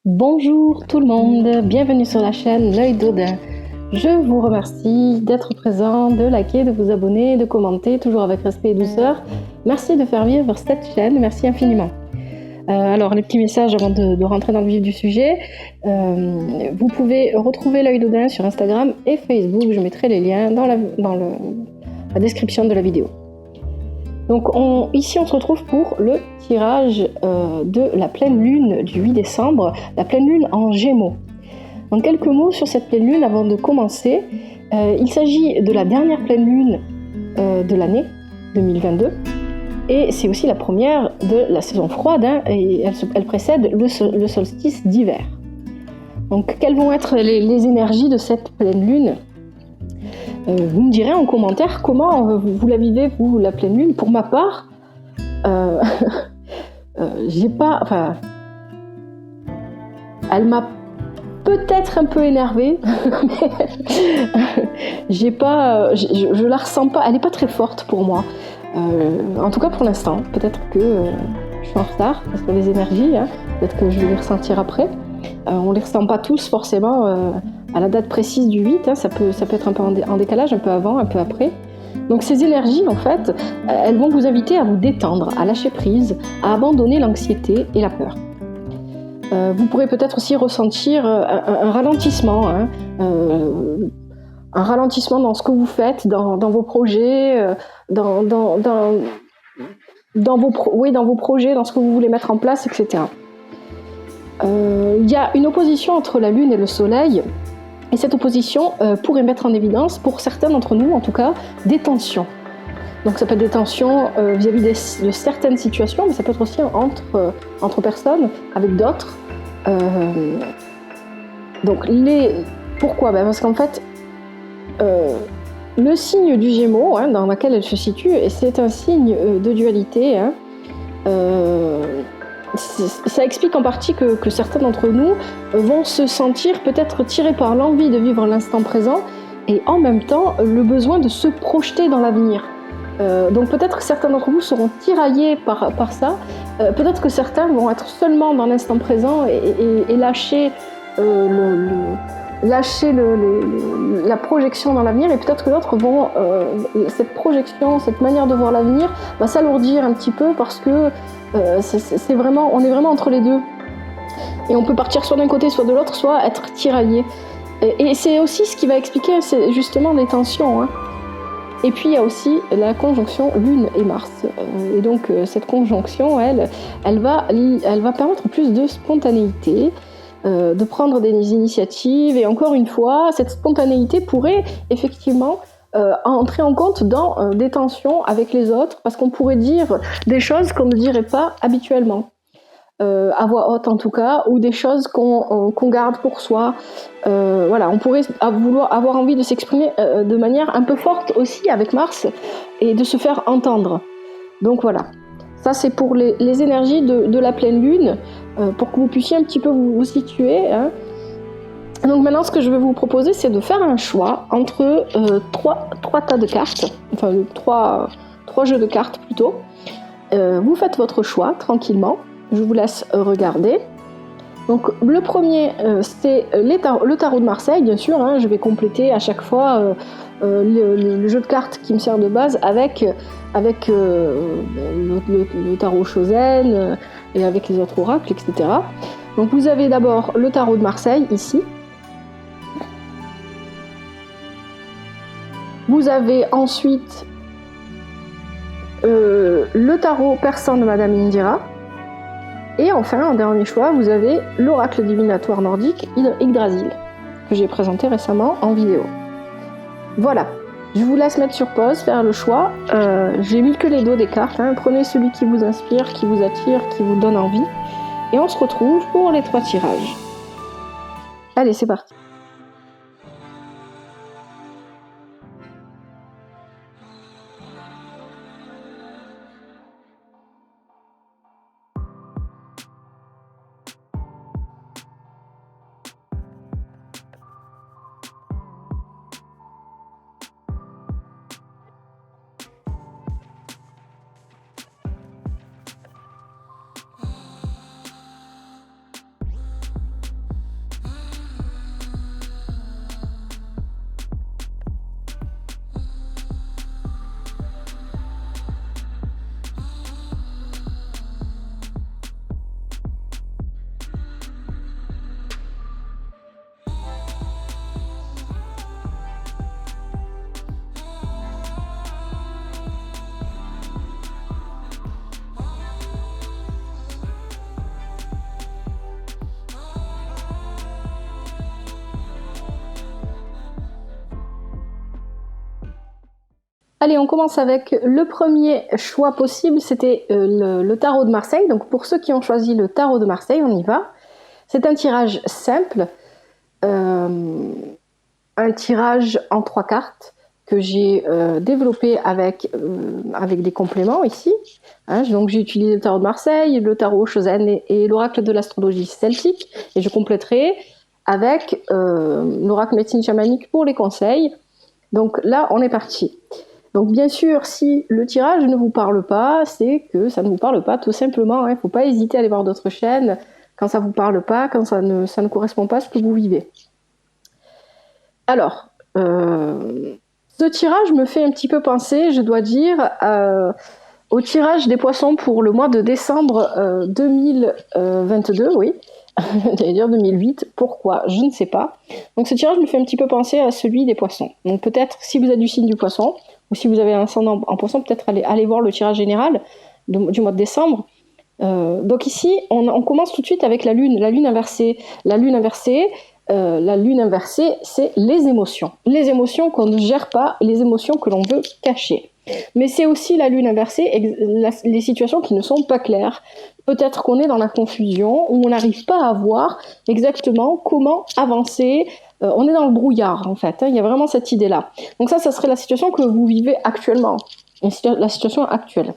Bonjour tout le monde, bienvenue sur la chaîne L'Œil d'Odin. Je vous remercie d'être présent, de liker, de vous abonner, de commenter, toujours avec respect et douceur. Merci de faire vivre cette chaîne, merci infiniment. Alors les petits messages avant de rentrer dans le vif du sujet. Vous pouvez retrouver L'Œil d'Odin sur Instagram et Facebook, je mettrai les liens dans la description de la vidéo. Donc ici on se retrouve pour le tirage de la pleine lune du 8 décembre, la pleine lune en Gémeaux. En quelques mots sur cette pleine lune avant de commencer, il s'agit de la dernière pleine lune de l'année 2022 et c'est aussi la première de la saison froide et elle précède le solstice d'hiver. Donc quelles vont être les énergies de cette pleine lune ? Vous me direz en commentaire comment vous la vivez, vous, la pleine lune. Pour ma part, elle m'a peut-être un peu énervée, mais je la ressens pas, elle n'est pas très forte pour moi. En tout cas pour l'instant, peut-être que je suis en retard sur les énergies, peut-être que je vais les ressentir après. On ne les ressent pas tous forcément à la date précise du 8, ça peut être un peu en décalage, un peu avant, un peu après. Donc ces énergies, en fait, elles vont vous inviter à vous détendre, à lâcher prise, à abandonner l'anxiété et la peur. Vous pourrez peut-être aussi ressentir un ralentissement, un ralentissement dans ce que vous faites, dans vos projets, dans vos projets, dans ce que vous voulez mettre en place, etc. Il y a une opposition entre la Lune et le Soleil, et cette opposition pourrait mettre en évidence, pour certains d'entre nous en tout cas, des tensions. Donc ça peut être des tensions vis-à-vis de certaines situations, mais ça peut être aussi entre personnes, avec d'autres. Pourquoi ? Parce qu'en fait, le signe du Gémeaux, dans lequel elle se situe, et c'est un signe de dualité, ça explique en partie que certains d'entre nous vont se sentir peut-être tirés par l'envie de vivre l'instant présent et en même temps le besoin de se projeter dans l'avenir. Donc peut-être que certains d'entre vous seront tiraillés par ça, peut-être que certains vont être seulement dans l'instant présent et lâcher la projection dans l'avenir, et peut-être que d'autres vont, cette projection, cette manière de voir l'avenir va s'alourdir un petit peu parce que on est vraiment entre les deux. Et on peut partir soit d'un côté, soit de l'autre, soit être tiraillé. Et c'est aussi ce qui va expliquer, c'est justement les tensions. Et puis il y a aussi la conjonction Lune et Mars. Et donc cette conjonction, elle va permettre plus de spontanéité, de prendre des initiatives, et encore une fois, cette spontanéité pourrait effectivement entrer en compte dans des tensions avec les autres, parce qu'on pourrait dire des choses qu'on ne dirait pas habituellement, à voix haute en tout cas, ou des choses qu'on garde pour soi. On pourrait avoir envie de s'exprimer de manière un peu forte aussi avec Mars, et de se faire entendre. Donc voilà. Ça, c'est pour les énergies de la pleine lune, pour que vous puissiez un petit peu vous situer. Donc maintenant, ce que je vais vous proposer, c'est de faire un choix entre trois tas de cartes, enfin trois jeux de cartes plutôt. Vous faites votre choix tranquillement. Je vous laisse regarder. Donc le premier, c'est le tarot de Marseille, bien sûr. Je vais compléter à chaque fois le jeu de cartes qui me sert de base avec le tarot Chosen et avec les autres oracles, etc. Donc vous avez d'abord le tarot de Marseille ici. Vous avez ensuite le tarot persan de Madame Indira. Et enfin, en dernier choix, vous avez l'oracle divinatoire nordique Yggdrasil, que j'ai présenté récemment en vidéo. Voilà, je vous laisse mettre sur pause, faire le choix. J'ai mis que les dos des cartes. Prenez celui qui vous inspire, qui vous attire, qui vous donne envie. Et on se retrouve pour les 3 tirages. Allez, c'est parti. Allez, on commence avec le premier choix possible, c'était le tarot de Marseille. Donc pour ceux qui ont choisi le tarot de Marseille, on y va. C'est un tirage simple, un tirage en 3 cartes que j'ai développé avec des compléments ici. Donc j'ai utilisé le tarot de Marseille, le tarot Chosen et l'oracle de l'astrologie celtique, et je compléterai avec l'oracle médecine chamanique pour les conseils. Donc là, on est parti. Donc bien sûr, si le tirage ne vous parle pas, c'est que ça ne vous parle pas tout simplement. Il ne faut pas hésiter à aller voir d'autres chaînes quand ça ne vous parle pas, quand ça ne correspond pas à ce que vous vivez. Alors, ce tirage me fait un petit peu penser, je dois dire, au tirage des poissons pour le mois de décembre 2022, oui. J'allais dire 2008, pourquoi? Je ne sais pas. Donc ce tirage me fait un petit peu penser à celui des poissons. Donc peut-être, si vous êtes du signe du poisson, ou si vous avez un ascendant en poisson, peut-être aller voir le tirage général du mois de décembre. Donc ici, on commence tout de suite avec la lune inversée. La lune inversée, c'est les émotions. Les émotions qu'on ne gère pas, les émotions que l'on veut cacher. Mais c'est aussi la lune inversée, les situations qui ne sont pas claires. Peut-être qu'on est dans la confusion, où on n'arrive pas à voir exactement comment avancer. On est dans le brouillard, en fait. Il y a vraiment cette idée-là. Donc ça serait la situation que vous vivez actuellement. La situation actuelle.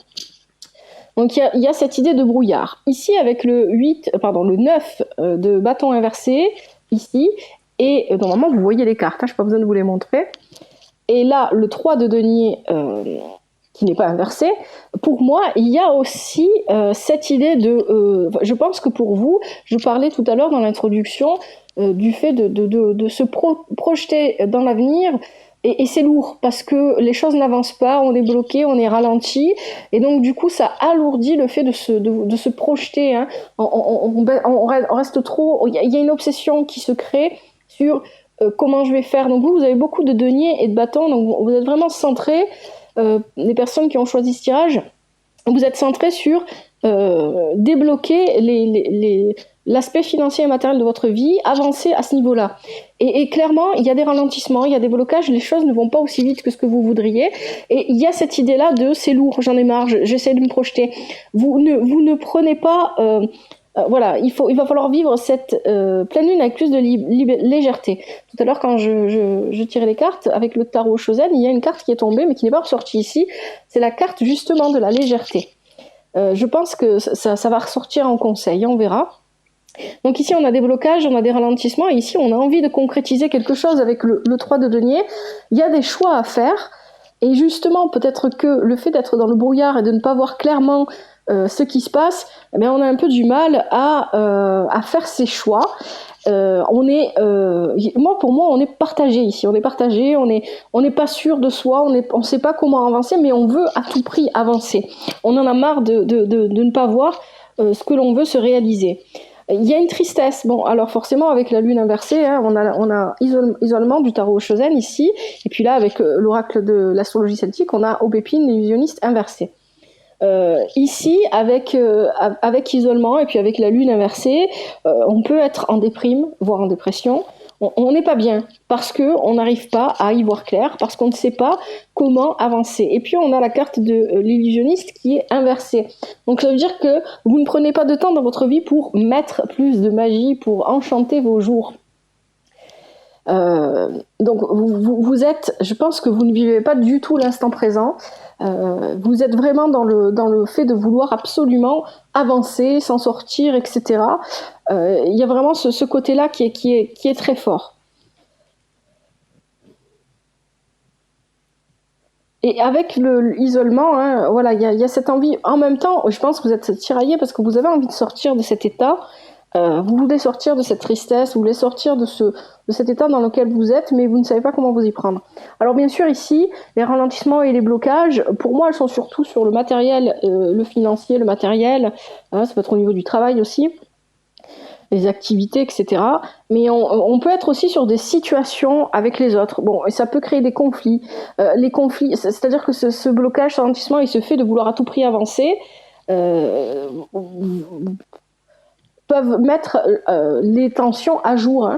Donc il y a cette idée de brouillard. Ici, avec le 9 de bâton inversé, ici, et normalement, vous voyez les cartes, je n'ai pas besoin de vous les montrer. Et là, le 3 de denier, qui n'est pas inversé, pour moi, il y a aussi cette idée de... je pense que pour vous, je parlais tout à l'heure dans l'introduction du fait de se projeter dans l'avenir, et c'est lourd, parce que les choses n'avancent pas, on est bloqué, on est ralenti, et donc du coup, ça alourdit le fait de se projeter. On reste trop... Il y a une obsession qui se crée sur... comment je vais faire. Donc vous avez beaucoup de deniers et de bâtons, donc vous êtes vraiment centrés, les personnes qui ont choisi ce tirage, vous êtes centrés sur débloquer l'aspect financier et matériel de votre vie, avancer à ce niveau-là. Et clairement, il y a des ralentissements, il y a des blocages, les choses ne vont pas aussi vite que ce que vous voudriez, et il y a cette idée-là de c'est lourd, j'en ai marre, j'essaie de me projeter. Vous ne prenez pas... voilà, il va falloir vivre cette pleine lune avec plus de légèreté. Tout à l'heure, quand je tirais les cartes, avec le tarot Chosen, il y a une carte qui est tombée, mais qui n'est pas ressortie ici. C'est la carte justement de la légèreté. Je pense que ça va ressortir en conseil, on verra. Donc ici, on a des blocages, on a des ralentissements, et ici, on a envie de concrétiser quelque chose avec le 3 de denier. Il y a des choix à faire, et justement, peut-être que le fait d'être dans le brouillard et de ne pas voir clairement ce qui se passe, on a un peu du mal à faire ces choix. Pour moi, on est partagé ici. On est partagé, on n'est pas sûr de soi, on sait pas comment avancer, mais on veut à tout prix avancer. On en a marre de ne pas voir ce que l'on veut se réaliser. Il y a une tristesse. Bon, alors forcément, avec la lune inversée, on a isolement du tarot Chosen ici, et puis là, avec l'oracle de l'astrologie celtique, on a Aubépine, l'illusionniste inversé. Ici, avec isolement et puis avec la lune inversée, on peut être en déprime, voire en dépression. On n'est pas bien parce qu'on n'arrive pas à y voir clair, parce qu'on ne sait pas comment avancer. Et puis on a la carte de l'illusionniste qui est inversée. Donc ça veut dire que vous ne prenez pas de temps dans votre vie pour mettre plus de magie, pour enchanter vos jours. Donc vous êtes, je pense que vous ne vivez pas du tout l'instant présent. Vous êtes vraiment dans le fait de vouloir absolument avancer, s'en sortir, etc. Il y a vraiment ce côté-là qui est très fort. Et avec l'isolement, voilà, il y a cette envie. En même temps, je pense que vous êtes tiraillé parce que vous avez envie de sortir de cet état. Vous voulez sortir de cette tristesse, vous voulez sortir de cet état dans lequel vous êtes, mais vous ne savez pas comment vous y prendre. Alors bien sûr, ici, les ralentissements et les blocages, pour moi, elles sont surtout sur le matériel, le financier, le matériel, ça peut être au niveau du travail aussi, les activités, etc. Mais on peut être aussi sur des situations avec les autres. Bon, et ça peut créer des conflits. Les conflits, c'est-à-dire que ce blocage, ce ralentissement, il se fait de vouloir à tout prix avancer, peuvent mettre les tensions à jour,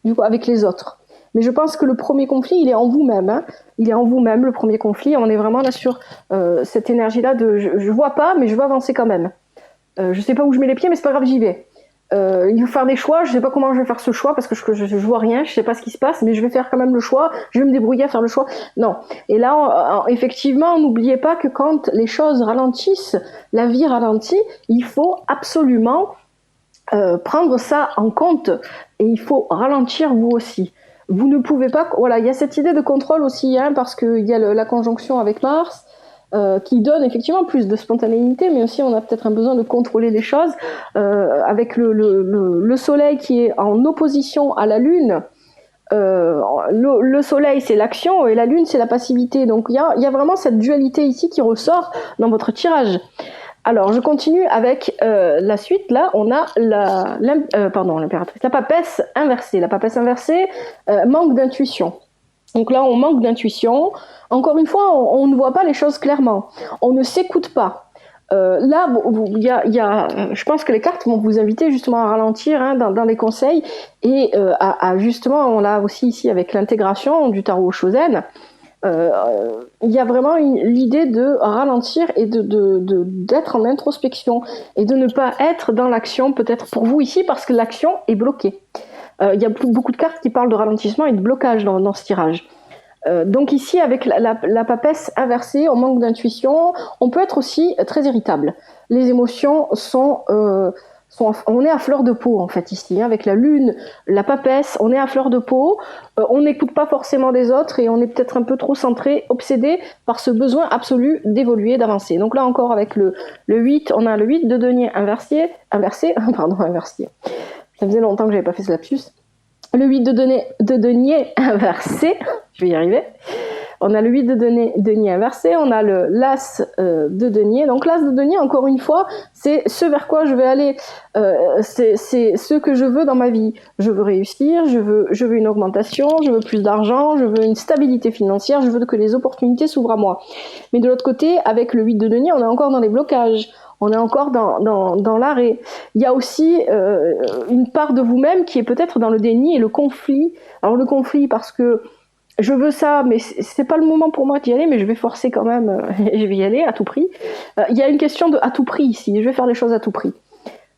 du coup, avec les autres. Mais je pense que le premier conflit, il est en vous-même. Hein. Il est en vous-même, le premier conflit. On est vraiment là sur cette énergie-là de je vois pas, mais je veux avancer quand même. Je sais pas où je mets les pieds, mais c'est pas grave, j'y vais. Il faut faire des choix, je sais pas comment je vais faire ce choix parce que je vois rien, je sais pas ce qui se passe, mais je vais faire quand même le choix, je vais me débrouiller à faire le choix. Non. Et là, effectivement, n'oubliez pas que quand les choses ralentissent, la vie ralentit, il faut absolument prendre ça en compte et il faut ralentir vous aussi. Vous ne pouvez pas, voilà, il y a cette idée de contrôle aussi, hein, parce qu'il y a la conjonction avec Mars, qui donne effectivement plus de spontanéité, mais aussi on a peut-être un besoin de contrôler les choses, avec le Soleil qui est en opposition à la Lune. Le Soleil c'est l'action et la Lune c'est la passivité, donc il y a vraiment cette dualité ici qui ressort dans votre tirage. Alors, je continue avec la suite. Là, on a l'impératrice, la papesse inversée. La papesse inversée manque d'intuition. Donc là, on manque d'intuition. Encore une fois, on ne voit pas les choses clairement. On ne s'écoute pas. Là, je pense que les cartes vont vous inviter justement à ralentir, hein, dans les conseils et à justement, on l'a aussi ici avec l'intégration du tarot Shozen. Il y a vraiment l'idée de ralentir et d'être en introspection et de ne pas être dans l'action, peut-être pour vous ici, parce que l'action est bloquée. Il y a beaucoup de cartes qui parlent de ralentissement et de blocage dans ce tirage. Donc ici, avec la papesse inversée, on manque d'intuition, on peut être aussi très irritable. Les émotions on est à fleur de peau en fait ici, hein, avec la lune, la papesse, on est à fleur de peau, on n'écoute pas forcément les autres et on est peut-être un peu trop centré, obsédé par ce besoin absolu d'évoluer, d'avancer. Donc là encore avec le 8, on a le 8 de denier inversé. Ça faisait longtemps que j'avais pas fait ce lapsus. Le 8 de denier inversé, je vais y arriver. On a le 8 de denier inversé, on a le l'as de denier. Donc l'as de denier, encore une fois, c'est ce vers quoi je vais aller, c'est ce que je veux dans ma vie. Je veux réussir, je veux une augmentation, je veux plus d'argent, je veux une stabilité financière, je veux que les opportunités s'ouvrent à moi. Mais de l'autre côté, avec le 8 de denier, on est encore dans les blocages. On est encore dans l'arrêt. Il y a aussi une part de vous-même qui est peut-être dans le déni et le conflit. Alors le conflit parce que je veux ça, mais c'est pas le moment pour moi d'y aller, mais je vais forcer quand même, et je vais y aller à tout prix. Il y a une question de à tout prix ici, je vais faire les choses à tout prix.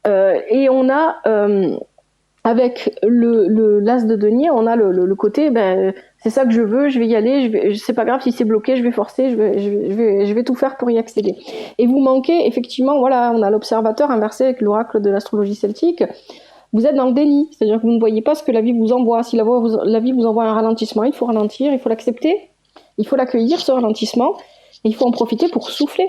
Et on a, avec l'as de denier, on a le côté, c'est ça que je veux, je vais y aller, c'est pas grave si c'est bloqué, je vais forcer, je vais tout faire pour y accéder. Et vous manquez, effectivement, voilà, on a l'observateur inversé avec l'oracle de l'astrologie celtique. Vous êtes dans le déni, c'est-à-dire que vous ne voyez pas ce que la vie vous envoie. Si la vie vous envoie un ralentissement, il faut ralentir, il faut l'accepter, il faut l'accueillir, ce ralentissement, et il faut en profiter pour souffler.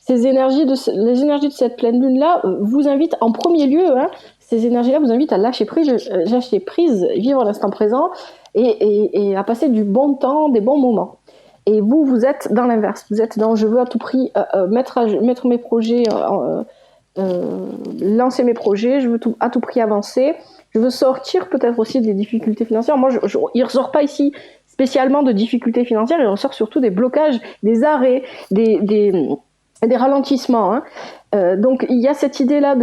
Les énergies de cette pleine lune-là vous invitent en premier lieu, hein, ces énergies-là vous invitent à lâcher prise, vivre l'instant présent et à passer du bon temps, des bons moments. Et vous êtes dans l'inverse, vous êtes dans je veux à tout prix mettre mes projets lancer mes projets, je veux à tout prix avancer, je veux sortir peut-être aussi des difficultés financières. Moi, il ne ressort pas ici spécialement de difficultés financières, il ressort surtout des blocages, des arrêts, des ralentissements. Hein. Donc il y a cette idée-là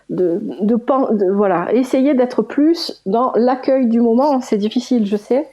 voilà, essayer d'être plus dans l'accueil du moment, c'est difficile, je sais,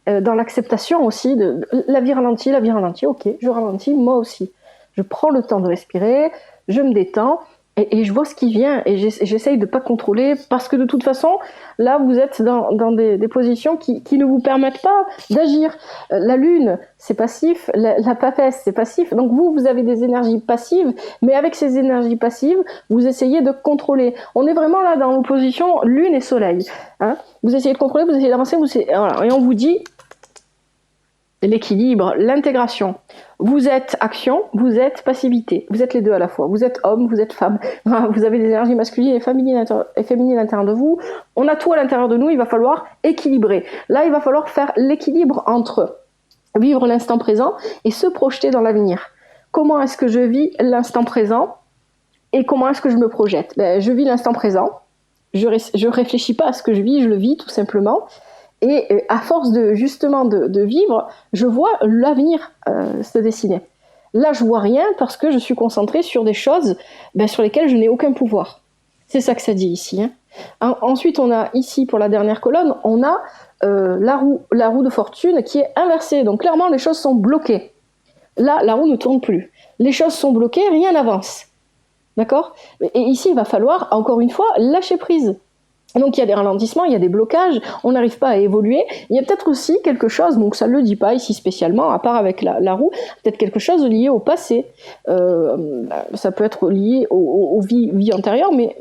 dans l'acceptation aussi, la vie ralentit, ok, je ralentis, moi aussi. Je prends le temps de respirer, je me détends, et je vois ce qui vient, et j'essaye de pas contrôler, parce que de toute façon, là, vous êtes dans des positions qui ne vous permettent pas d'agir. La lune, c'est passif, la papesse, c'est passif, donc vous avez des énergies passives, mais avec ces énergies passives, vous essayez de contrôler. On est vraiment là dans l'opposition lune et soleil. Hein. Vous essayez de contrôler, vous essayez d'avancer, voilà, et on vous dit l'équilibre, l'intégration. Vous êtes action, vous êtes passivité. Vous êtes les deux à la fois. Vous êtes homme, vous êtes femme. Vous avez des énergies masculines et féminines à l'intérieur de vous. On a tout à l'intérieur de nous, il va falloir équilibrer. Là, il va falloir faire l'équilibre entre vivre l'instant présent et se projeter dans l'avenir. Comment est-ce que je vis l'instant présent et comment est-ce que je me projette ? Je vis l'instant présent. Je réfléchis pas à ce que je vis, je le vis tout simplement. Et à force de vivre, je vois l'avenir se dessiner. Là, je vois rien parce que je suis concentrée sur des choses sur lesquelles je n'ai aucun pouvoir. C'est ça que ça dit ici. Hein. Ensuite, on a ici, pour la dernière colonne, on a la roue de fortune qui est inversée. Donc clairement, les choses sont bloquées. Là, la roue ne tourne plus. Les choses sont bloquées, rien n'avance. D'accord ? Et ici, il va falloir, encore une fois, lâcher prise. Donc il y a des ralentissements, il y a des blocages, on n'arrive pas à évoluer. Il y a peut-être aussi quelque chose, donc ça ne le dit pas ici spécialement, à part avec la roue, peut-être quelque chose lié au passé. Ça peut être lié aux vies antérieures, mais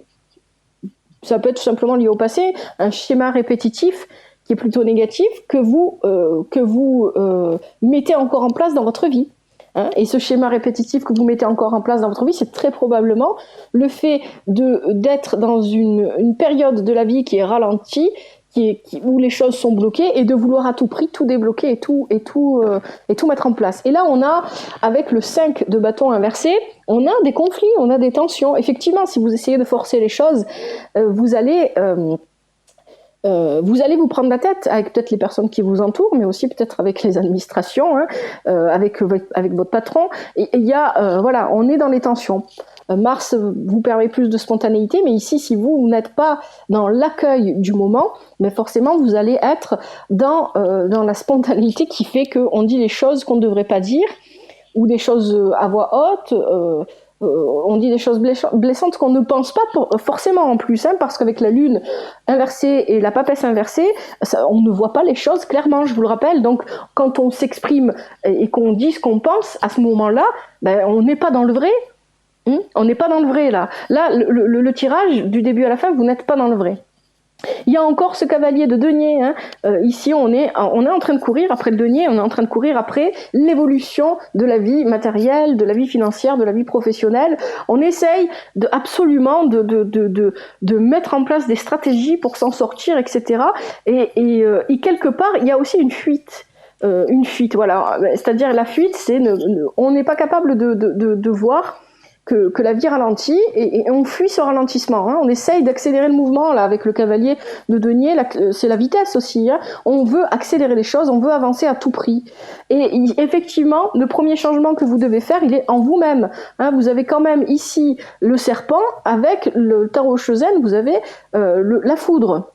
ça peut être tout simplement lié au passé, un schéma répétitif qui est plutôt négatif que vous mettez encore en place dans votre vie. Et ce schéma répétitif que vous mettez encore en place dans votre vie, c'est très probablement le fait d'être dans une période de la vie qui est ralentie, où les choses sont bloquées, et de vouloir à tout prix tout débloquer et tout mettre en place. Et là, on a, avec le 5 de bâton inversé, on a des conflits, on a des tensions. Effectivement, si vous essayez de forcer les choses, vous allez vous prendre la tête avec peut-être les personnes qui vous entourent, mais aussi peut-être avec les administrations, avec votre patron. Et il y a, voilà, on est dans les tensions. Mars vous permet plus de spontanéité, mais ici, si vous n'êtes pas dans l'accueil du moment, mais forcément, vous allez être dans la spontanéité qui fait qu'on dit les choses qu'on ne devrait pas dire, ou des choses à voix haute, on dit des choses blessantes qu'on ne pense pas forcément en plus, parce qu'avec la lune inversée et la papesse inversée, on ne voit pas les choses clairement, je vous le rappelle. Donc quand on s'exprime et qu'on dit ce qu'on pense, à ce moment-là, on n'est pas dans le vrai. On n'est pas dans le vrai là. Là, le tirage du début à la fin, vous n'êtes pas dans le vrai. Il y a encore ce cavalier de denier. Ici, on est en train de courir après le denier, on est en train de courir après l'évolution de la vie matérielle, de la vie financière, de la vie professionnelle. On essaye absolument de mettre en place des stratégies pour s'en sortir, etc. Et quelque part, il y a aussi une fuite. Voilà. C'est-à-dire la fuite, on n'est pas capable de voir que la vie ralentit et on fuit ce ralentissement. On essaye d'accélérer le mouvement là avec le cavalier de denier. C'est la vitesse aussi. On veut accélérer les choses, on veut avancer à tout prix. Et effectivement, le premier changement que vous devez faire, il est en vous-même. Vous avez quand même ici le serpent avec le tarot Chosen, vous avez la foudre.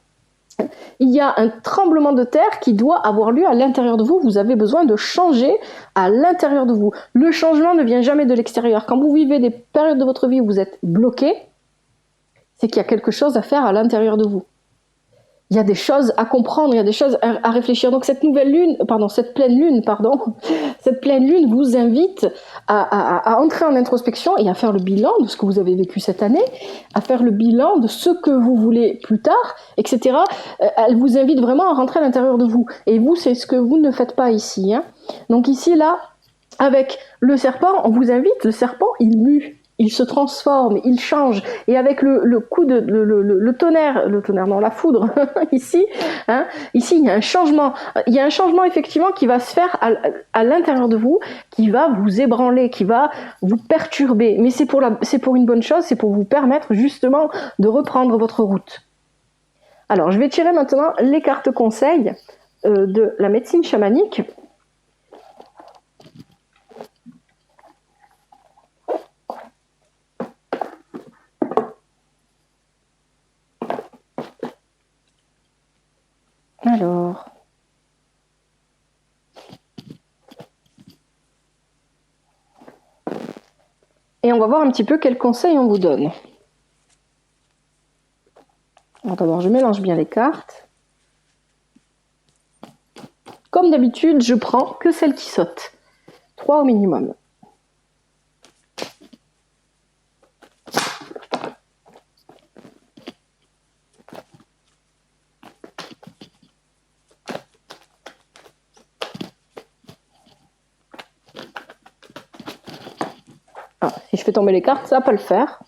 Il y a un tremblement de terre qui doit avoir lieu à l'intérieur de vous. Vous avez besoin de changer à l'intérieur de vous. Le changement ne vient jamais de l'extérieur. Quand vous vivez des périodes de votre vie où vous êtes bloqué, c'est qu'il y a quelque chose à faire à l'intérieur de vous. Il y a des choses à comprendre, il y a des choses à réfléchir. Donc cette pleine lune, vous invite à entrer en introspection et à faire le bilan de ce que vous avez vécu cette année, à faire le bilan de ce que vous voulez plus tard, etc. Elle vous invite vraiment à rentrer à l'intérieur de vous. Et vous, c'est ce que vous ne faites pas ici. Donc ici, là, avec le serpent, on vous invite, le serpent, il mue. Il se transforme, il change. Et avec le coup le tonnerre, non, la foudre, ici, ici, il y a un changement. Il y a un changement, effectivement, qui va se faire à l'intérieur de vous, qui va vous ébranler, qui va vous perturber. Mais c'est pour une bonne chose, c'est pour vous permettre, justement, de reprendre votre route. Alors, je vais tirer maintenant les cartes conseils de la médecine chamanique. Alors, et on va voir un petit peu quels conseils on vous donne. Alors d'abord, je mélange bien les cartes. Comme d'habitude, je prends que celles qui sautent. 3 au minimum. Si je fais tomber les cartes, ça va pas le faire.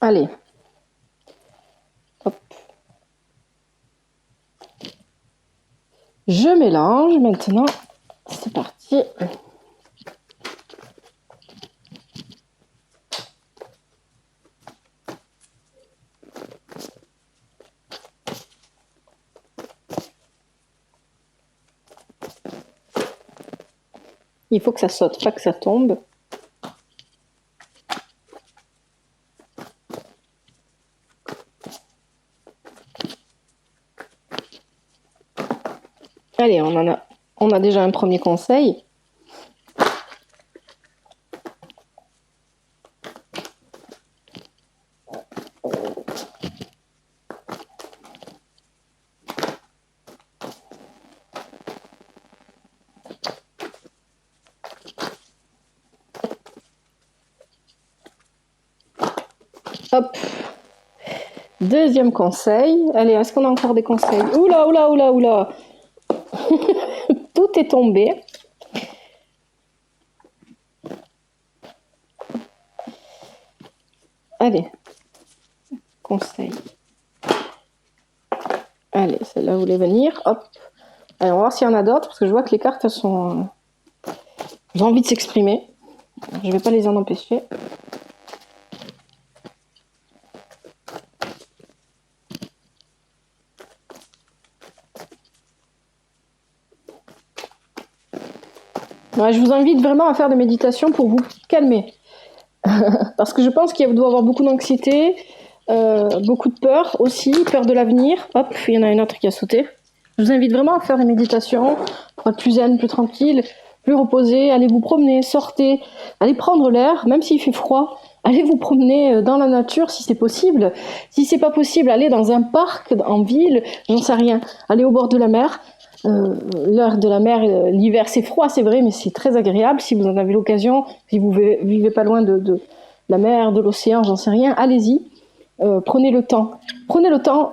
Allez. Hop. Je mélange maintenant. C'est parti. Il faut que ça saute, pas que ça tombe. Allez, on a déjà un premier conseil. Hop. Deuxième conseil. Allez, est-ce qu'on a encore des conseils? Oula, oula, oula, oula. Tout est tombé. Allez. Conseil. Allez, celle-là voulait venir. Hop. Allez, on va voir s'il y en a d'autres, parce que je vois que les cartes sont... J'ai envie de s'exprimer. Je ne vais pas les en empêcher. Ouais, je vous invite vraiment à faire des méditations pour vous calmer. Parce que je pense qu'il doit y avoir beaucoup d'anxiété, beaucoup de peur aussi, peur de l'avenir. Hop, il y en a une autre qui a sauté. Je vous invite vraiment à faire des méditations pour être plus zen, plus tranquille, plus reposé. Allez vous promener, sortez, allez prendre l'air, même s'il fait froid. Allez vous promener dans la nature si c'est possible. Si c'est pas possible, allez dans un parc, en ville, j'en sais rien. Allez au bord de la mer. L'heure de la mer, l'hiver c'est froid c'est vrai, mais c'est très agréable si vous en avez l'occasion, si vous vivez pas loin de la mer, de l'océan, j'en sais rien, allez-y, prenez le temps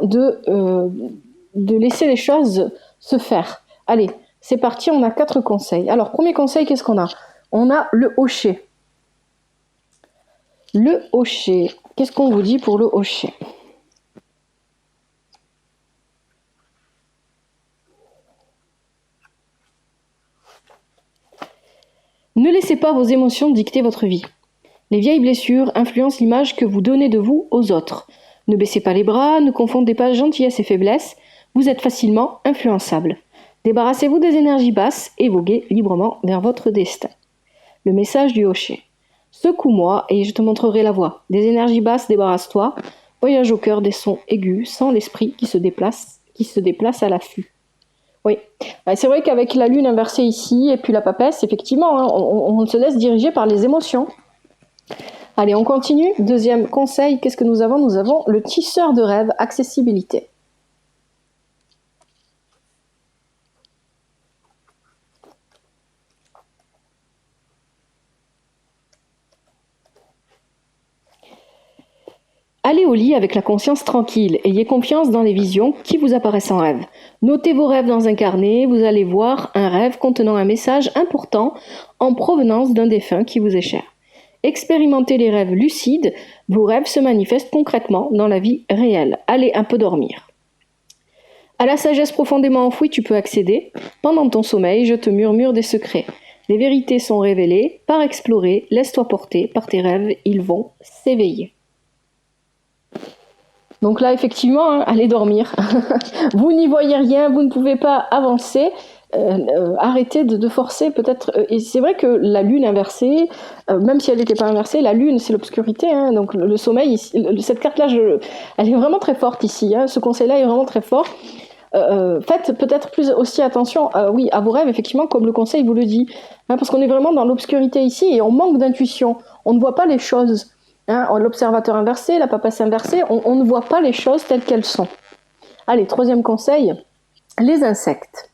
de laisser les choses se faire. Allez, c'est parti, on a 4 conseils. Alors premier conseil, qu'est-ce qu'on a? On a le hocher. Le hocher, qu'est-ce qu'on vous dit pour le hocher? Ne laissez pas vos émotions dicter votre vie. Les vieilles blessures influencent l'image que vous donnez de vous aux autres. Ne baissez pas les bras, ne confondez pas gentillesse et faiblesse, vous êtes facilement influençable. Débarrassez-vous des énergies basses et voguez librement vers votre destin. Le message du hocher. Secoue-moi et je te montrerai la voie. Des énergies basses, débarrasse-toi. Voyage au cœur des sons aigus, sans l'esprit qui se déplace à l'affût. Oui, c'est vrai qu'avec la lune inversée ici et puis la papesse, effectivement, hein, on se laisse diriger par les émotions. Allez, on continue. Deuxième conseil, qu'est-ce que nous avons? Nous avons le tisseur de rêve, accessibilité. Allez au lit avec la conscience tranquille, ayez confiance dans les visions qui vous apparaissent en rêve. Notez vos rêves dans un carnet, vous allez voir un rêve contenant un message important en provenance d'un défunt qui vous est cher. Expérimentez les rêves lucides, vos rêves se manifestent concrètement dans la vie réelle. Allez un peu dormir. À la sagesse profondément enfouie, tu peux accéder. Pendant ton sommeil, je te murmure des secrets. Les vérités sont révélées, par explorer, laisse-toi porter par tes rêves, ils vont s'éveiller. Donc là, effectivement, hein, allez dormir. Vous n'y voyez rien, vous ne pouvez pas avancer. Arrêtez de forcer peut-être. Et c'est vrai que la lune inversée, même si elle n'était pas inversée, la lune c'est l'obscurité. Hein, donc le sommeil, cette carte-là, elle est vraiment très forte ici. Hein, ce conseil-là est vraiment très fort. Faites peut-être plus aussi attention oui, à vos rêves, effectivement, comme le conseil vous le dit. Hein, parce qu'on est vraiment dans l'obscurité ici et on manque d'intuition. On ne voit pas les choses. Hein, l'observateur inversé, la papesse inversée, on ne voit pas les choses telles qu'elles sont. Allez, troisième conseil, les insectes.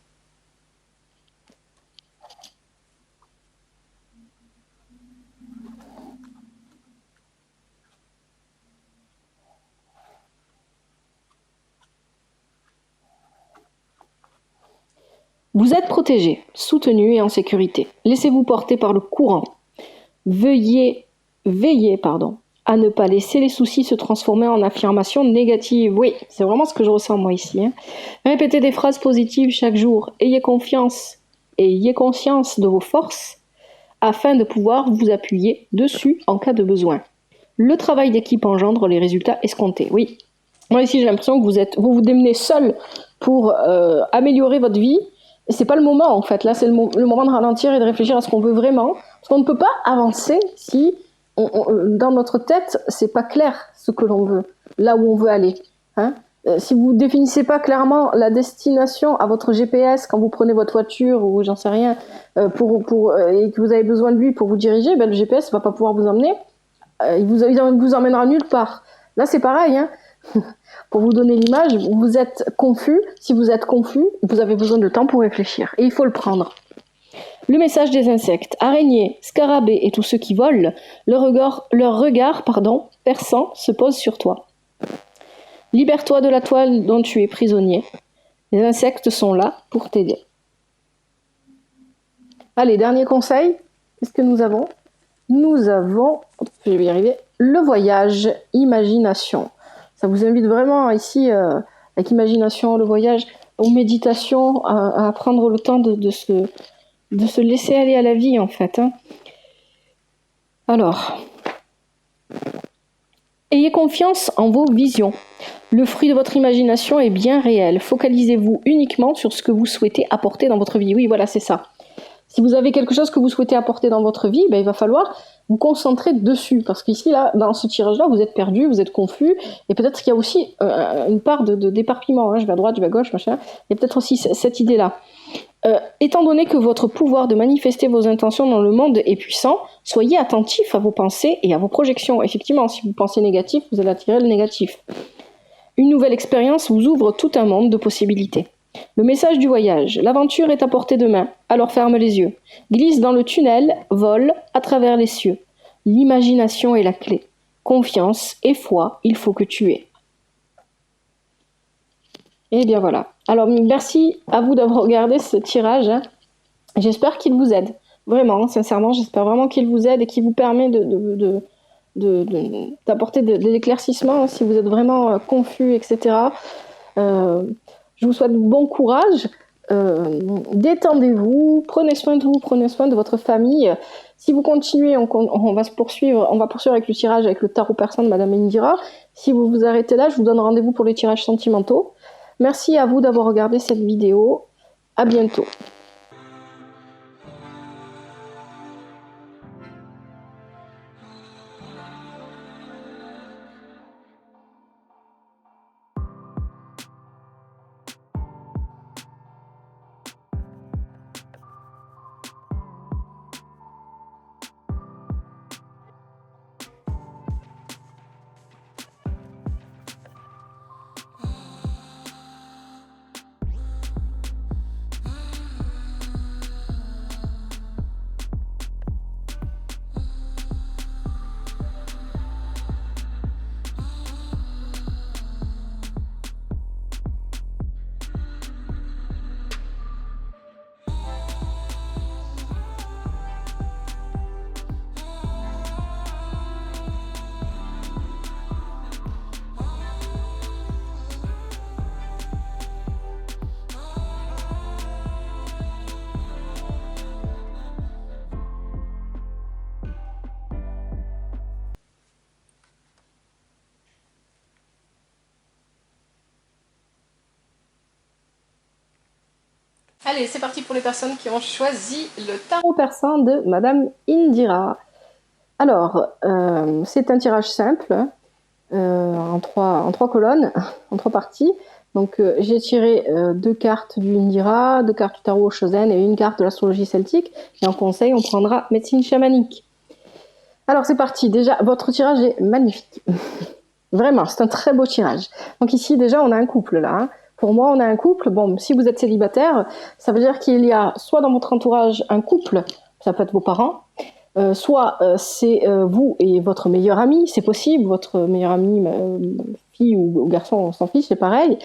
Vous êtes protégé, soutenu et en sécurité. Laissez-vous porter par le courant. Veillez à ne pas laisser les soucis se transformer en affirmations négatives. Oui, c'est vraiment ce que je ressens moi ici. Hein. Répétez des phrases positives chaque jour. Ayez confiance et ayez conscience de vos forces afin de pouvoir vous appuyer dessus en cas de besoin. Le travail d'équipe engendre les résultats escomptés. Oui, moi ici j'ai l'impression que vous vous démenez seul pour améliorer votre vie. Et c'est pas le moment, en fait. Là, c'est le moment de ralentir et de réfléchir à ce qu'on veut vraiment. Parce qu'on ne peut pas avancer si, dans notre tête, c'est pas clair ce que l'on veut, là où on veut aller. Hein. Si vous définissez pas clairement la destination à votre GPS quand vous prenez votre voiture ou j'en sais rien, et que vous avez besoin de lui pour vous diriger, ben, le GPS va pas pouvoir vous emmener. Il vous emmènera nulle part. Là, c'est pareil. Hein. Pour vous donner l'image, vous êtes confus. Si vous êtes confus, vous avez besoin de temps pour réfléchir. Et il faut le prendre. Le message des insectes, araignées, scarabées et tous ceux qui volent, leur regard perçant se pose sur toi. Libère-toi de la toile dont tu es prisonnier. Les insectes sont là pour t'aider. Allez, dernier conseil. Qu'est-ce que nous avons ? Nous avons, je vais y arriver, le voyage, imagination. Ça vous invite vraiment ici, avec imagination, le voyage, aux méditations, à prendre le temps de se laisser aller à la vie, en fait. Hein. Alors, ayez confiance en vos visions. Le fruit de votre imagination est bien réel. Focalisez-vous uniquement sur ce que vous souhaitez apporter dans votre vie. Oui, voilà, c'est ça. Si vous avez quelque chose que vous souhaitez apporter dans votre vie, ben, il va falloir vous concentrer dessus. Parce qu'ici, là, dans ce tirage-là, vous êtes perdu, vous êtes confus. Et peut-être qu'il y a aussi une part d'éparpillement. Hein. Je vais à droite, je vais à gauche, machin. Il y a peut-être aussi cette idée-là. Étant donné que votre pouvoir de manifester vos intentions dans le monde est puissant, soyez attentif à vos pensées et à vos projections. Effectivement, si vous pensez négatif, vous allez attirer le négatif. Une nouvelle expérience vous ouvre tout un monde de possibilités. Le message du voyage. L'aventure est à portée de main, alors ferme les yeux. Glisse dans le tunnel, vole à travers les cieux. L'imagination est la clé. Confiance et foi, il faut que tu aies. Et bien voilà. Alors merci à vous d'avoir regardé ce tirage. Hein. J'espère qu'il vous aide. Vraiment, sincèrement, j'espère vraiment qu'il vous aide et qu'il vous permet d'apporter de l'éclaircissement hein, si vous êtes vraiment confus, etc. Je vous souhaite bon courage, détendez-vous, prenez soin de vous, prenez soin de votre famille. Si vous continuez, on va poursuivre avec le tirage avec le tarot persan de Madame Indira. Si vous vous arrêtez là, je vous donne rendez-vous pour les tirages sentimentaux. Merci à vous d'avoir regardé cette vidéo. À bientôt. Allez, c'est parti pour les personnes qui ont choisi le tarot persan de Madame Indira. Alors, c'est un tirage simple, en trois colonnes, en 3 parties. Donc, j'ai tiré 2 cartes du Indira, 2 cartes du tarot Chosen et une carte de l'astrologie celtique. Et en conseil, on prendra médecine chamanique. Alors, c'est parti. Déjà, votre tirage est magnifique. Vraiment, c'est un très beau tirage. Donc ici, déjà, on a un couple, là. Hein. Pour moi, on a un couple. Bon, si vous êtes célibataire, ça veut dire qu'il y a soit dans votre entourage un couple, ça peut être vos parents, soit c'est vous et votre meilleur ami, c'est possible, votre meilleur ami, fille ou garçon, on s'en fiche, c'est pareil.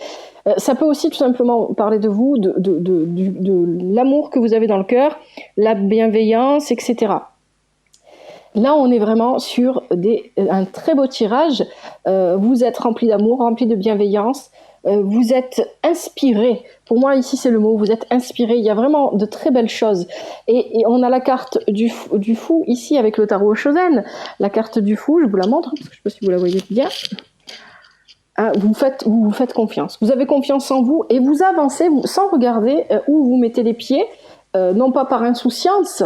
Ça peut aussi tout simplement parler de vous, de l'amour que vous avez dans le cœur, la bienveillance, etc. Là, on est vraiment sur un très beau tirage. Vous êtes rempli d'amour, rempli de bienveillance. Vous êtes inspiré. Pour moi, ici, c'est le mot. Vous êtes inspiré. Il y a vraiment de très belles choses. Et on a la carte du fou ici avec le tarot Chosen. La carte du fou, je vous la montre parce que je ne sais pas si vous la voyez bien. Hein, vous faites confiance. Vous avez confiance en vous et vous avancez sans regarder où vous mettez les pieds, non pas par insouciance,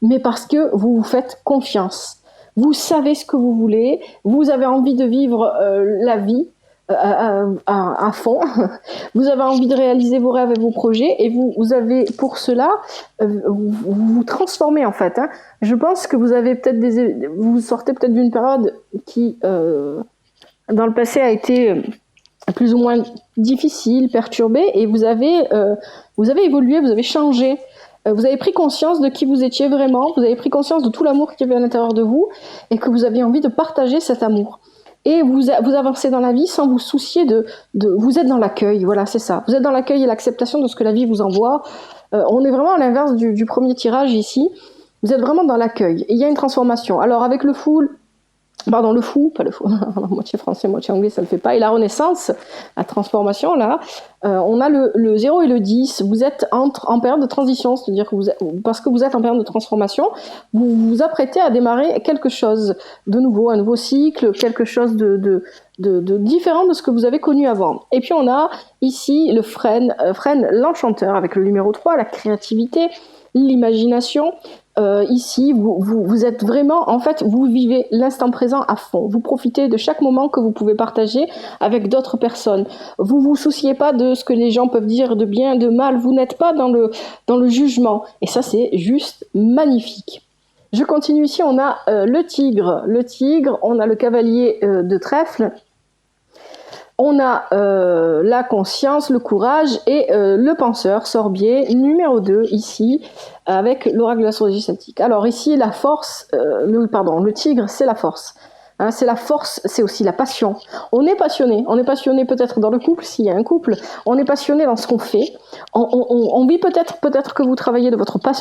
mais parce que vous vous faites confiance. Vous savez ce que vous voulez, vous avez envie de vivre la vie à fond, vous avez envie de réaliser vos rêves et vos projets, et vous avez pour cela, vous vous transformez en fait. Hein. Je pense que vous avez peut-être vous sortez peut-être d'une période qui dans le passé a été plus ou moins difficile, perturbée, et vous avez évolué, vous avez changé. Vous avez pris conscience de qui vous étiez vraiment, vous avez pris conscience de tout l'amour qu'il y avait à l'intérieur de vous, et que vous avez envie de partager cet amour. Et vous avancez dans la vie sans vous soucier de vous êtes dans l'accueil, voilà, c'est ça. Vous êtes dans l'accueil et l'acceptation de ce que la vie vous envoie. On est vraiment à l'inverse du premier tirage ici. Vous êtes vraiment dans l'accueil. Et il y a une transformation. Alors avec le fou, pas le fou, moitié français, moitié anglais, ça le fait pas. Et la renaissance, la transformation, là, on a le 0 et le 10. Vous êtes en période de transition, c'est-à-dire que parce que vous êtes en période de transformation, vous vous apprêtez à démarrer quelque chose de nouveau, un nouveau cycle, quelque chose de différent de ce que vous avez connu avant. Et puis on a ici le frêne, l'enchanteur, avec le numéro 3, la créativité, l'imagination. Ici, vous êtes vraiment, en fait, vous vivez l'instant présent à fond. Vous profitez de chaque moment que vous pouvez partager avec d'autres personnes. Vous vous souciez pas de ce que les gens peuvent dire de bien, de mal. Vous n'êtes pas dans le jugement. Et ça, c'est juste magnifique. Je continue ici, on a le tigre. Le tigre, on a le cavalier de trèfle. On a la conscience, le courage et le penseur, Sorbier, numéro 2 ici, avec l'oracle de l'astrologie celtique. Alors ici, la force, le tigre, c'est la force. Hein, c'est la force, c'est aussi la passion. On est passionné peut-être dans le couple, s'il y a un couple, on est passionné dans ce qu'on fait. On vit peut-être que vous travaillez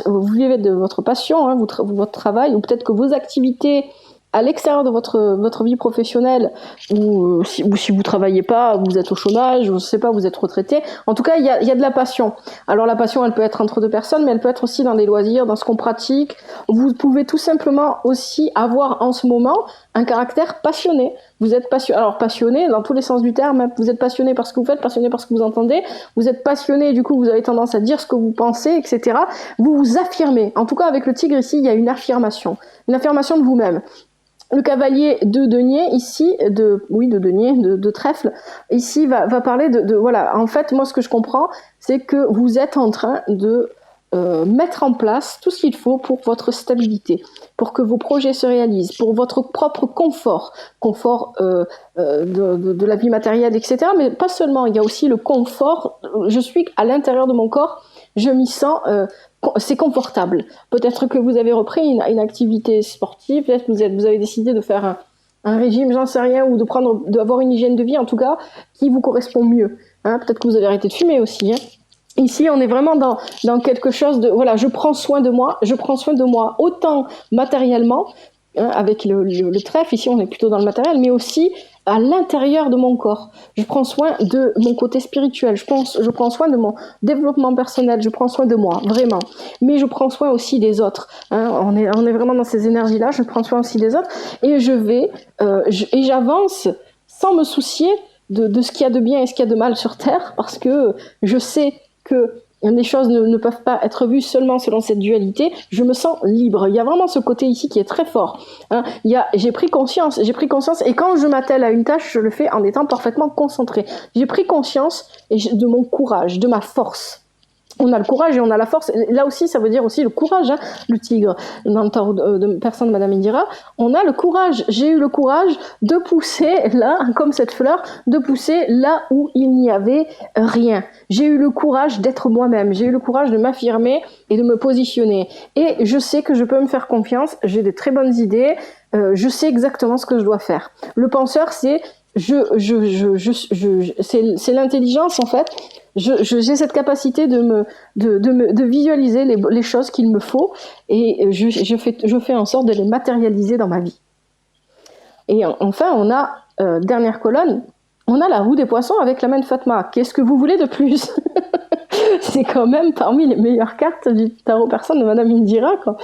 vous vivez de votre passion, hein, votre travail, ou peut-être que vos activités à l'extérieur de votre vie professionnelle, ou si vous travaillez pas, vous êtes au chômage, je sais pas, vous êtes retraité. En tout cas, il y a de la passion. Alors la passion, elle peut être entre deux personnes, mais elle peut être aussi dans les loisirs, dans ce qu'on pratique. Vous pouvez tout simplement aussi avoir en ce moment un caractère passionné. Vous êtes passionné dans tous les sens du terme. Vous êtes passionné par ce que vous faites, passionné par ce que vous entendez. Vous êtes passionné, du coup, vous avez tendance à dire ce que vous pensez, etc. Vous vous affirmez. En tout cas, avec le tigre ici, il y a une affirmation de vous-même. Le cavalier de denier ici, de trèfle, ici va parler voilà. En fait, moi, ce que je comprends, c'est que vous êtes en train de mettre en place tout ce qu'il faut pour votre stabilité, pour que vos projets se réalisent, pour votre propre confort de la vie matérielle, etc. Mais pas seulement, il y a aussi le confort. Je suis à l'intérieur de mon corps, je m'y sens... c'est confortable. Peut-être que vous avez repris une activité sportive, peut-être que vous avez décidé de faire un régime, j'en sais rien, ou d'avoir une hygiène de vie, en tout cas, qui vous correspond mieux. Hein, peut-être que vous avez arrêté de fumer aussi. Hein. Ici, on est vraiment dans quelque chose de... Voilà, je prends soin de moi autant matériellement, hein, avec le trèfle, ici on est plutôt dans le matériel, mais aussi à l'intérieur de mon corps. Je prends soin de mon côté spirituel, je prends soin de mon développement personnel, je prends soin de moi, vraiment. Mais je prends soin aussi des autres. Hein. On est vraiment dans ces énergies-là, je prends soin aussi des autres, et j'avance sans me soucier de ce qu'il y a de bien et ce qu'il y a de mal sur Terre, parce que je sais que les choses ne peuvent pas être vues seulement selon cette dualité. Je me sens libre. Il y a vraiment ce côté ici qui est très fort. Hein. J'ai pris conscience, et quand je m'attelle à une tâche, je le fais en étant parfaitement concentré. J'ai pris conscience de mon courage, de ma force. On a le courage et on a la force. Là aussi, ça veut dire aussi le courage, hein, le tigre. Dans le tarot de personne de Madame Indira, on a le courage. J'ai eu le courage de pousser là, comme cette fleur, de pousser là où il n'y avait rien. J'ai eu le courage d'être moi-même. J'ai eu le courage de m'affirmer et de me positionner. Et je sais que je peux me faire confiance. J'ai de très bonnes idées. Je sais exactement ce que je dois faire. Le penseur, c'est c'est l'intelligence en fait. J'ai cette capacité de visualiser les choses qu'il me faut et je fais en sorte de les matérialiser dans ma vie. Et enfin, on a, dernière colonne, on a la roue des poissons avec la main de Fatma. Qu'est-ce que vous voulez de plus? C'est quand même parmi les meilleures cartes du tarot personne de Madame Indira, quoi.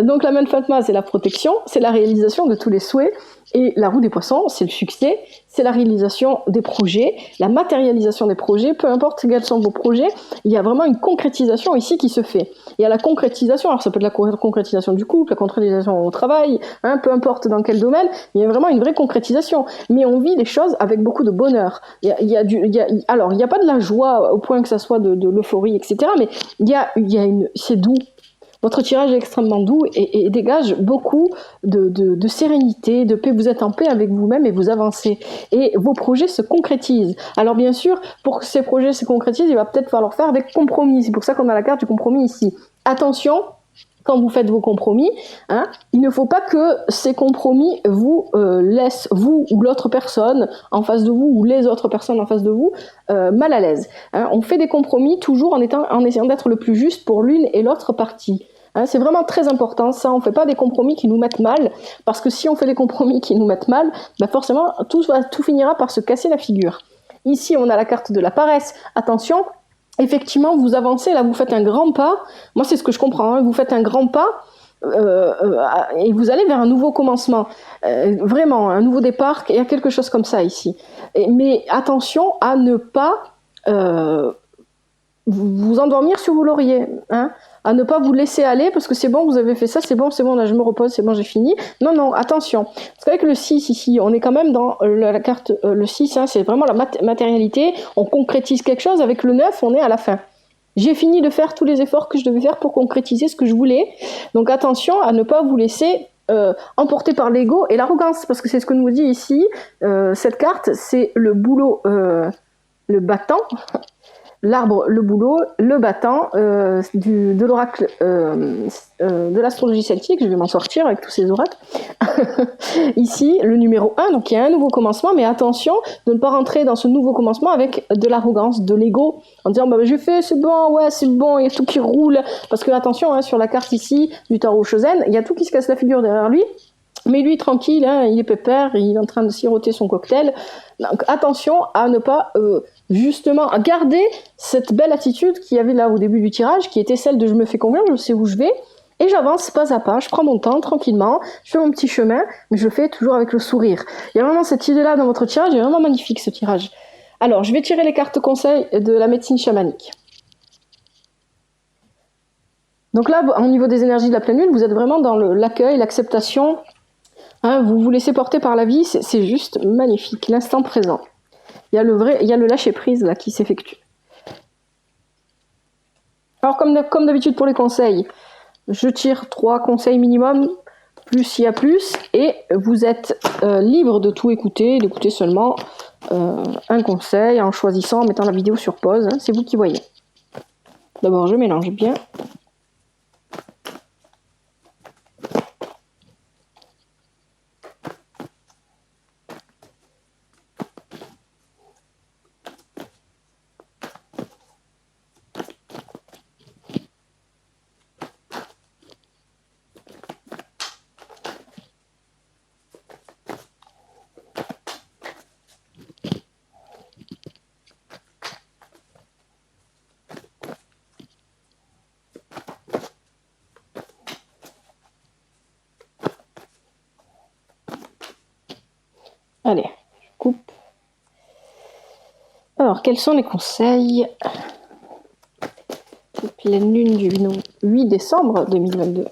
Donc la Main Fatma, c'est la protection, c'est la réalisation de tous les souhaits. Et la roue des poissons, c'est le succès, c'est la réalisation des projets, la matérialisation des projets, peu importe quels sont vos projets, il y a vraiment une concrétisation ici qui se fait. Il y a la concrétisation, alors ça peut être la concrétisation du couple, la concrétisation au travail, hein, peu importe dans quel domaine, il y a vraiment une vraie concrétisation. Mais on vit les choses avec beaucoup de bonheur. Alors, il n'y a pas de la joie au point que ça soit de l'euphorie, etc., mais c'est doux. Votre tirage est extrêmement doux et dégage beaucoup de sérénité, de paix. Vous êtes en paix avec vous-même et vous avancez. Et vos projets se concrétisent. Alors bien sûr, pour que ces projets se concrétisent, il va peut-être falloir faire des compromis. C'est pour ça qu'on a la carte du compromis ici. Attention, quand vous faites vos compromis, hein, il ne faut pas que ces compromis vous laissent, vous ou l'autre personne en face de vous, ou les autres personnes en face de vous, mal à l'aise. Hein. On fait des compromis toujours en essayant d'être le plus juste pour l'une et l'autre partie. Hein, c'est vraiment très important, ça, on ne fait pas des compromis qui nous mettent mal, parce que si on fait des compromis qui nous mettent mal, bah forcément, tout finira par se casser la figure. Ici, on a la carte de la paresse. Attention, effectivement, vous avancez, là, vous faites un grand pas. Moi, c'est ce que je comprends, hein, vous faites un grand pas, et vous allez vers un nouveau commencement. Vraiment, un nouveau départ, il y a quelque chose comme ça ici. Mais attention à ne pas vous endormir sur vos lauriers, hein, à ne pas vous laisser aller parce que c'est bon, vous avez fait ça, c'est bon, là je me repose, c'est bon, j'ai fini. Non, attention. Parce qu'avec le 6 ici, on est quand même dans la carte, le 6, hein, c'est vraiment la matérialité, on concrétise quelque chose. Avec le 9, on est à la fin. J'ai fini de faire tous les efforts que je devais faire pour concrétiser ce que je voulais. Donc attention à ne pas vous laisser emporter par l'ego et l'arrogance, parce que c'est ce que nous dit ici, cette carte, c'est le boulot, le battant, l'arbre, le boulot, le battant de l'oracle de l'astrologie celtique. Je vais m'en sortir avec tous ces oracles. Ici, le numéro 1, donc il y a un nouveau commencement, mais attention de ne pas rentrer dans ce nouveau commencement avec de l'arrogance, de l'ego, en disant bah, j'ai fait, c'est bon, ouais, c'est bon, il y a tout qui roule. Parce que attention, hein, sur la carte ici du tarot Chosen, il y a tout qui se casse la figure derrière lui. Mais lui, tranquille, hein, il est pépère, il est en train de siroter son cocktail. Donc attention à ne pas, justement, à garder cette belle attitude qu'il y avait là au début du tirage, qui était celle de je me fais confiance, je sais où je vais, et j'avance pas à pas, je prends mon temps, tranquillement, je fais mon petit chemin, mais je le fais toujours avec le sourire. Il y a vraiment cette idée-là dans votre tirage, il est vraiment magnifique ce tirage. Alors, je vais tirer les cartes conseils de la médecine chamanique. Donc là, au niveau des énergies de la pleine lune, vous êtes vraiment dans l'accueil, l'acceptation. Hein, vous vous laissez porter par la vie, c'est juste magnifique, l'instant présent. Il y a le lâcher prise là qui s'effectue. Alors comme d'habitude pour les conseils, je tire 3 conseils minimum, plus il y a plus, et vous êtes libre de tout écouter, d'écouter seulement un conseil en choisissant, en mettant la vidéo sur pause, hein, c'est vous qui voyez. D'abord je mélange bien. Allez, je coupe. Alors, quels sont les conseils de pleine lune du 8 décembre 2022 ?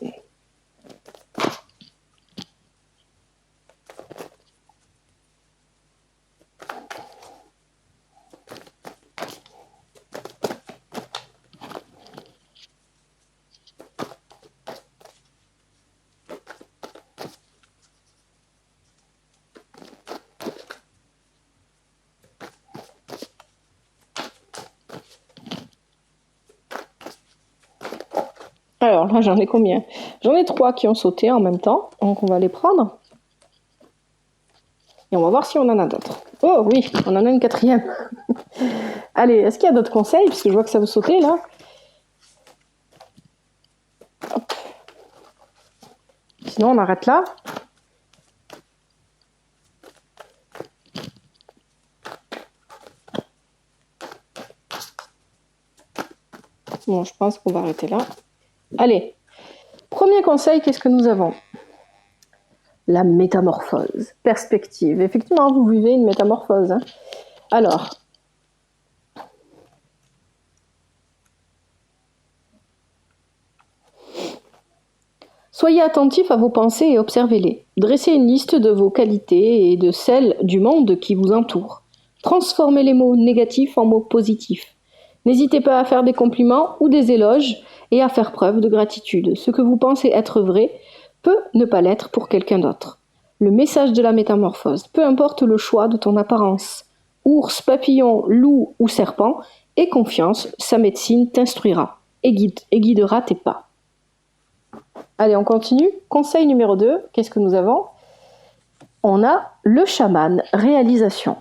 Alors là, j'en ai combien ? J'en ai 3 qui ont sauté en même temps, donc on va les prendre. Et on va voir si on en a d'autres. Oh oui, on en a une 4e. Allez, est-ce qu'il y a d'autres conseils ? Parce que je vois que ça veut sauter là. Hop. Sinon, on arrête là. Bon, je pense qu'on va arrêter là. Allez, premier conseil, qu'est-ce que nous avons? La métamorphose, perspective. Effectivement, vous vivez une métamorphose. Hein. Alors, soyez attentif à vos pensées et observez-les. Dressez une liste de vos qualités et de celles du monde qui vous entoure. Transformez les mots négatifs en mots positifs. N'hésitez pas à faire des compliments ou des éloges et à faire preuve de gratitude. Ce que vous pensez être vrai peut ne pas l'être pour quelqu'un d'autre. Le message de la métamorphose, peu importe le choix de ton apparence, ours, papillon, loup ou serpent, aie confiance, sa médecine t'instruira et guidera tes pas. Allez, on continue. Conseil numéro 2, qu'est-ce que nous avons? On a le chaman, réalisation.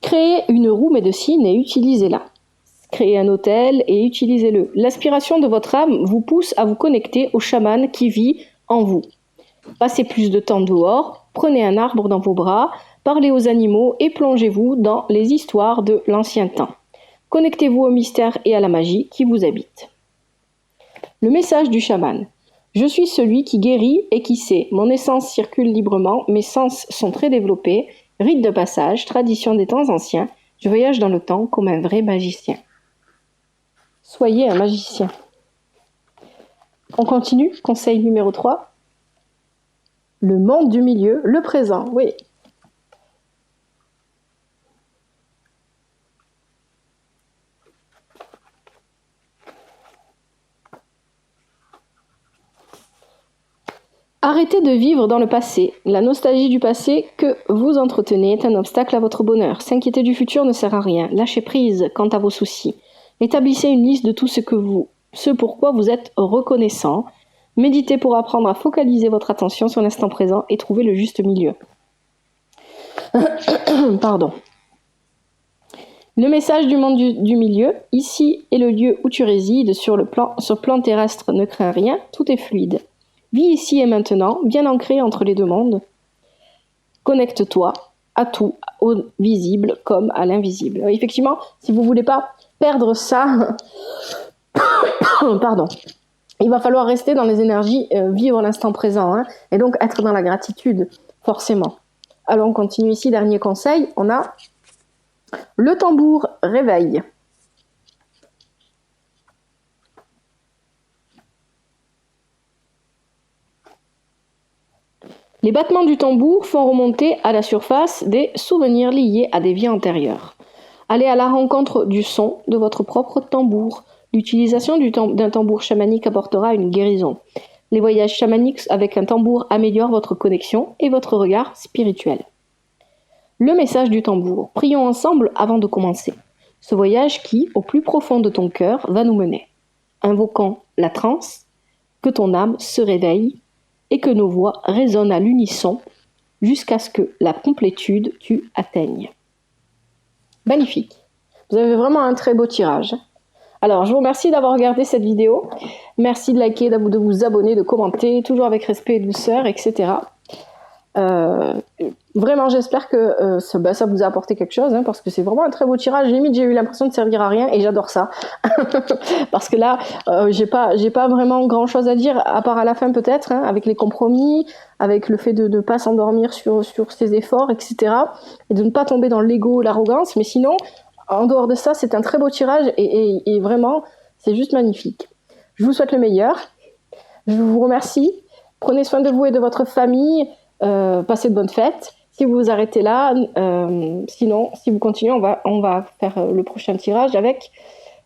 Créez une roue médecine et utilisez-la. Créez un hôtel et utilisez-le. L'aspiration de votre âme vous pousse à vous connecter au chaman qui vit en vous. Passez plus de temps dehors, prenez un arbre dans vos bras, parlez aux animaux et plongez-vous dans les histoires de l'ancien temps. Connectez-vous au mystère et à la magie qui vous habitent. Le message du chaman. Je suis celui qui guérit et qui sait. Mon essence circule librement, mes sens sont très développés. Rite de passage, tradition des temps anciens. Je voyage dans le temps comme un vrai magicien. Soyez un magicien. On continue. Conseil numéro 3. Le monde du milieu, le présent. Oui. Arrêtez de vivre dans le passé. La nostalgie du passé que vous entretenez est un obstacle à votre bonheur. S'inquiéter du futur ne sert à rien. Lâchez prise quant à vos soucis. Établissez une liste de tout ce pourquoi vous êtes reconnaissant. Méditez pour apprendre à focaliser votre attention sur l'instant présent et trouver le juste milieu. Pardon. Le message du monde du milieu, ici est le lieu où tu résides, sur le plan terrestre, ne crains rien, tout est fluide. Vis ici et maintenant, bien ancré entre les deux mondes. Connecte-toi à tout, au visible comme à l'invisible. Effectivement, si vous ne voulez pas perdre ça, pardon, il va falloir rester dans les énergies, vivre l'instant présent, hein, et donc être dans la gratitude, forcément. Alors on continue ici, dernier conseil, on a le tambour réveil. Les battements du tambour font remonter à la surface des souvenirs liés à des vies antérieures. Allez à la rencontre du son de votre propre tambour. L'utilisation d'un tambour chamanique apportera une guérison. Les voyages chamaniques avec un tambour améliorent votre connexion et votre regard spirituel. Le message du tambour. Prions ensemble avant de commencer. Ce voyage qui, au plus profond de ton cœur, va nous mener. Invoquons la transe, que ton âme se réveille et que nos voix résonnent à l'unisson jusqu'à ce que la complétude tu atteignes. Magnifique. Vous avez vraiment un très beau tirage. Alors, je vous remercie d'avoir regardé cette vidéo. Merci de liker, de vous abonner, de commenter, toujours avec respect et douceur, etc. Vraiment, j'espère que ça vous a apporté quelque chose, hein, parce que c'est vraiment un très beau tirage. Limite, j'ai eu l'impression de servir à rien et j'adore ça. Parce que là, j'ai pas vraiment grand chose à dire, à part à la fin peut-être, hein, avec les compromis, avec le fait de ne pas s'endormir sur ses efforts, etc. Et de ne pas tomber dans l'ego, l'arrogance. Mais sinon, en dehors de ça, c'est un très beau tirage et vraiment, c'est juste magnifique. Je vous souhaite le meilleur. Je vous remercie. Prenez soin de vous et de votre famille. Passez de bonnes fêtes. Si vous vous arrêtez là, sinon, si vous continuez, on va faire le prochain tirage avec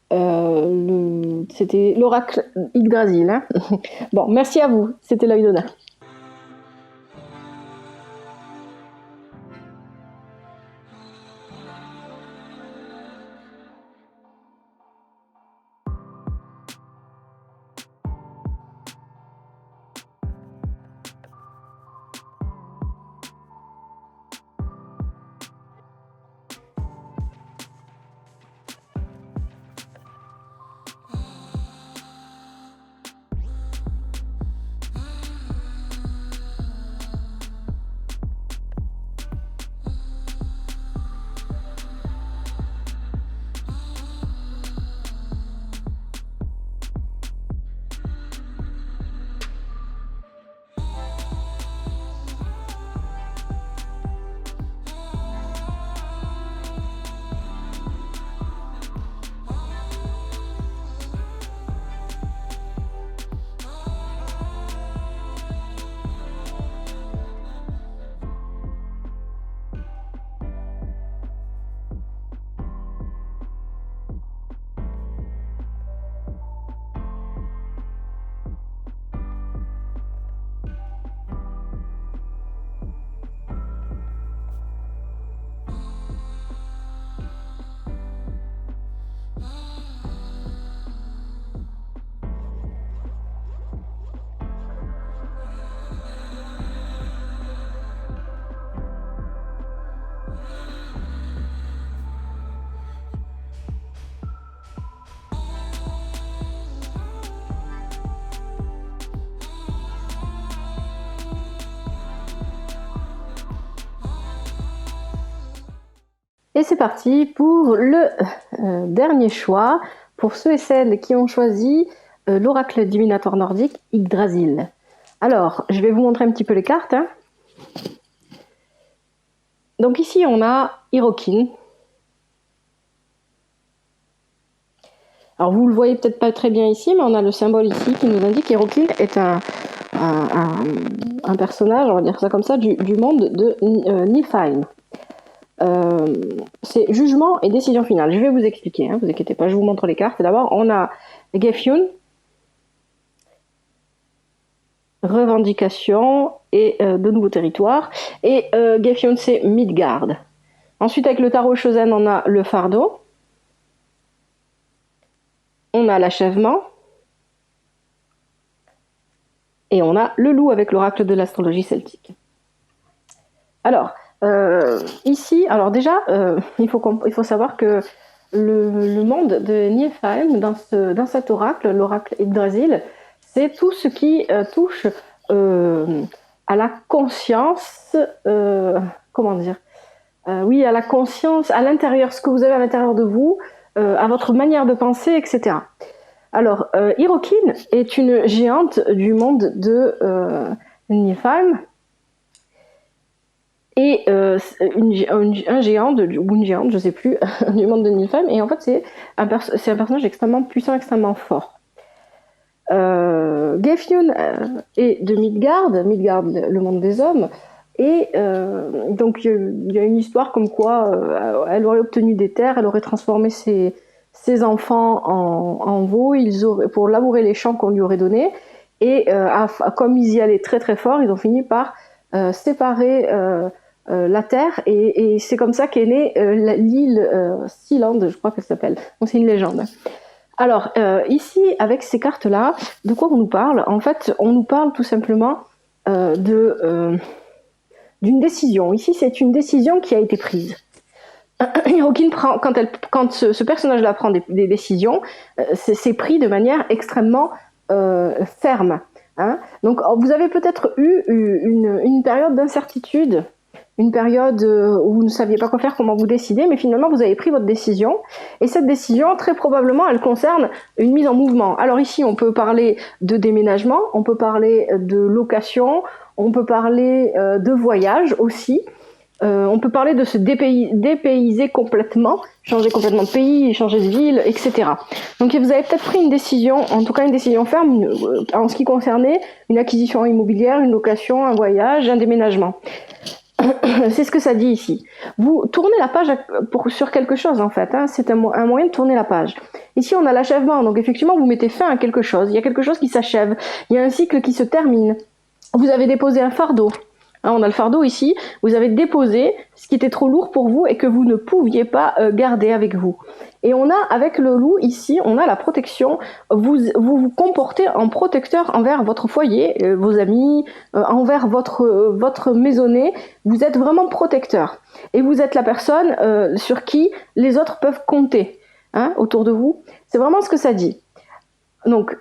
c'était l'oracle Yggdrasil. Hein. Bon, merci à vous. C'était l'œil d'Odin. Et c'est parti pour le dernier choix, pour ceux et celles qui ont choisi l'oracle divinatoire nordique Yggdrasil. Alors, je vais vous montrer un petit peu les cartes. Hein. Donc ici, on a Hirokin. Alors, vous le voyez peut-être pas très bien ici, mais on a le symbole ici qui nous indique qu'Hirokin est un personnage, on va dire ça comme ça, du monde de Niflheim. C'est jugement et décision finale. Je vais vous expliquer, hein, vous inquiétez pas, je vous montre les cartes. D'abord, on a Gefjun, revendication et de nouveaux territoires. Et Gefjun, c'est Midgard. Ensuite, avec le tarot Chosen, on a le fardeau. On a l'achèvement. Et on a le loup avec l'oracle de l'astrologie celtique. Alors, ici, alors déjà, il faut savoir que le monde de Niflheim, dans cet oracle, l'oracle Yggdrasil, c'est tout ce qui touche à la conscience, comment dire, oui, à la conscience, à l'intérieur, ce que vous avez à l'intérieur de vous, à votre manière de penser, etc. Alors, Hirokin est une géante du monde de Niflheim et un géant ou une géante, je sais plus, du monde de Niflheim. Et en fait, c'est un personnage extrêmement puissant, extrêmement fort. Gefjun est de Midgard, le monde des hommes. Et donc, il y a une histoire comme quoi elle aurait obtenu des terres, elle aurait transformé ses enfants en veaux pour labourer les champs qu'on lui aurait donnés. Et comme ils y allaient très très fort, ils ont fini par séparer la terre. Et c'est comme ça qu'est née l'île Sealand, je crois qu'elle s'appelle. Donc, c'est une légende. Alors, ici, avec ces cartes-là, de quoi on nous parle? En fait, on nous parle tout simplement d'une décision. Ici, c'est une décision qui a été prise. Hirokin prend, quand ce personnage-là prend des décisions, c'est pris de manière extrêmement ferme. Hein. Donc, vous avez peut-être eu une période d'incertitude, une période où vous ne saviez pas quoi faire, comment vous décider, mais finalement, vous avez pris votre décision. Et cette décision, très probablement, elle concerne une mise en mouvement. Alors ici, on peut parler de déménagement, on peut parler de location, on peut parler de voyage aussi. On peut parler de se dépayser complètement, changer complètement de pays, changer de ville, etc. Donc vous avez peut-être pris une décision, en tout cas une décision ferme, en ce qui concernait une acquisition immobilière, une location, un voyage, un déménagement. C'est ce que ça dit ici. Vous tournez la page sur quelque chose en fait, hein. C'est un moyen de tourner la page. Ici on a l'achèvement, donc effectivement vous mettez fin à quelque chose, il y a quelque chose qui s'achève, il y a un cycle qui se termine. Vous avez déposé un fardeau. On a le fardeau ici, vous avez déposé ce qui était trop lourd pour vous et que vous ne pouviez pas garder avec vous. Et on a, avec le loup ici, on a la protection, vous vous comportez en protecteur envers votre foyer, vos amis, envers votre maisonnée, vous êtes vraiment protecteur. Et vous êtes la personne sur qui les autres peuvent compter, hein, autour de vous. C'est vraiment ce que ça dit. Donc,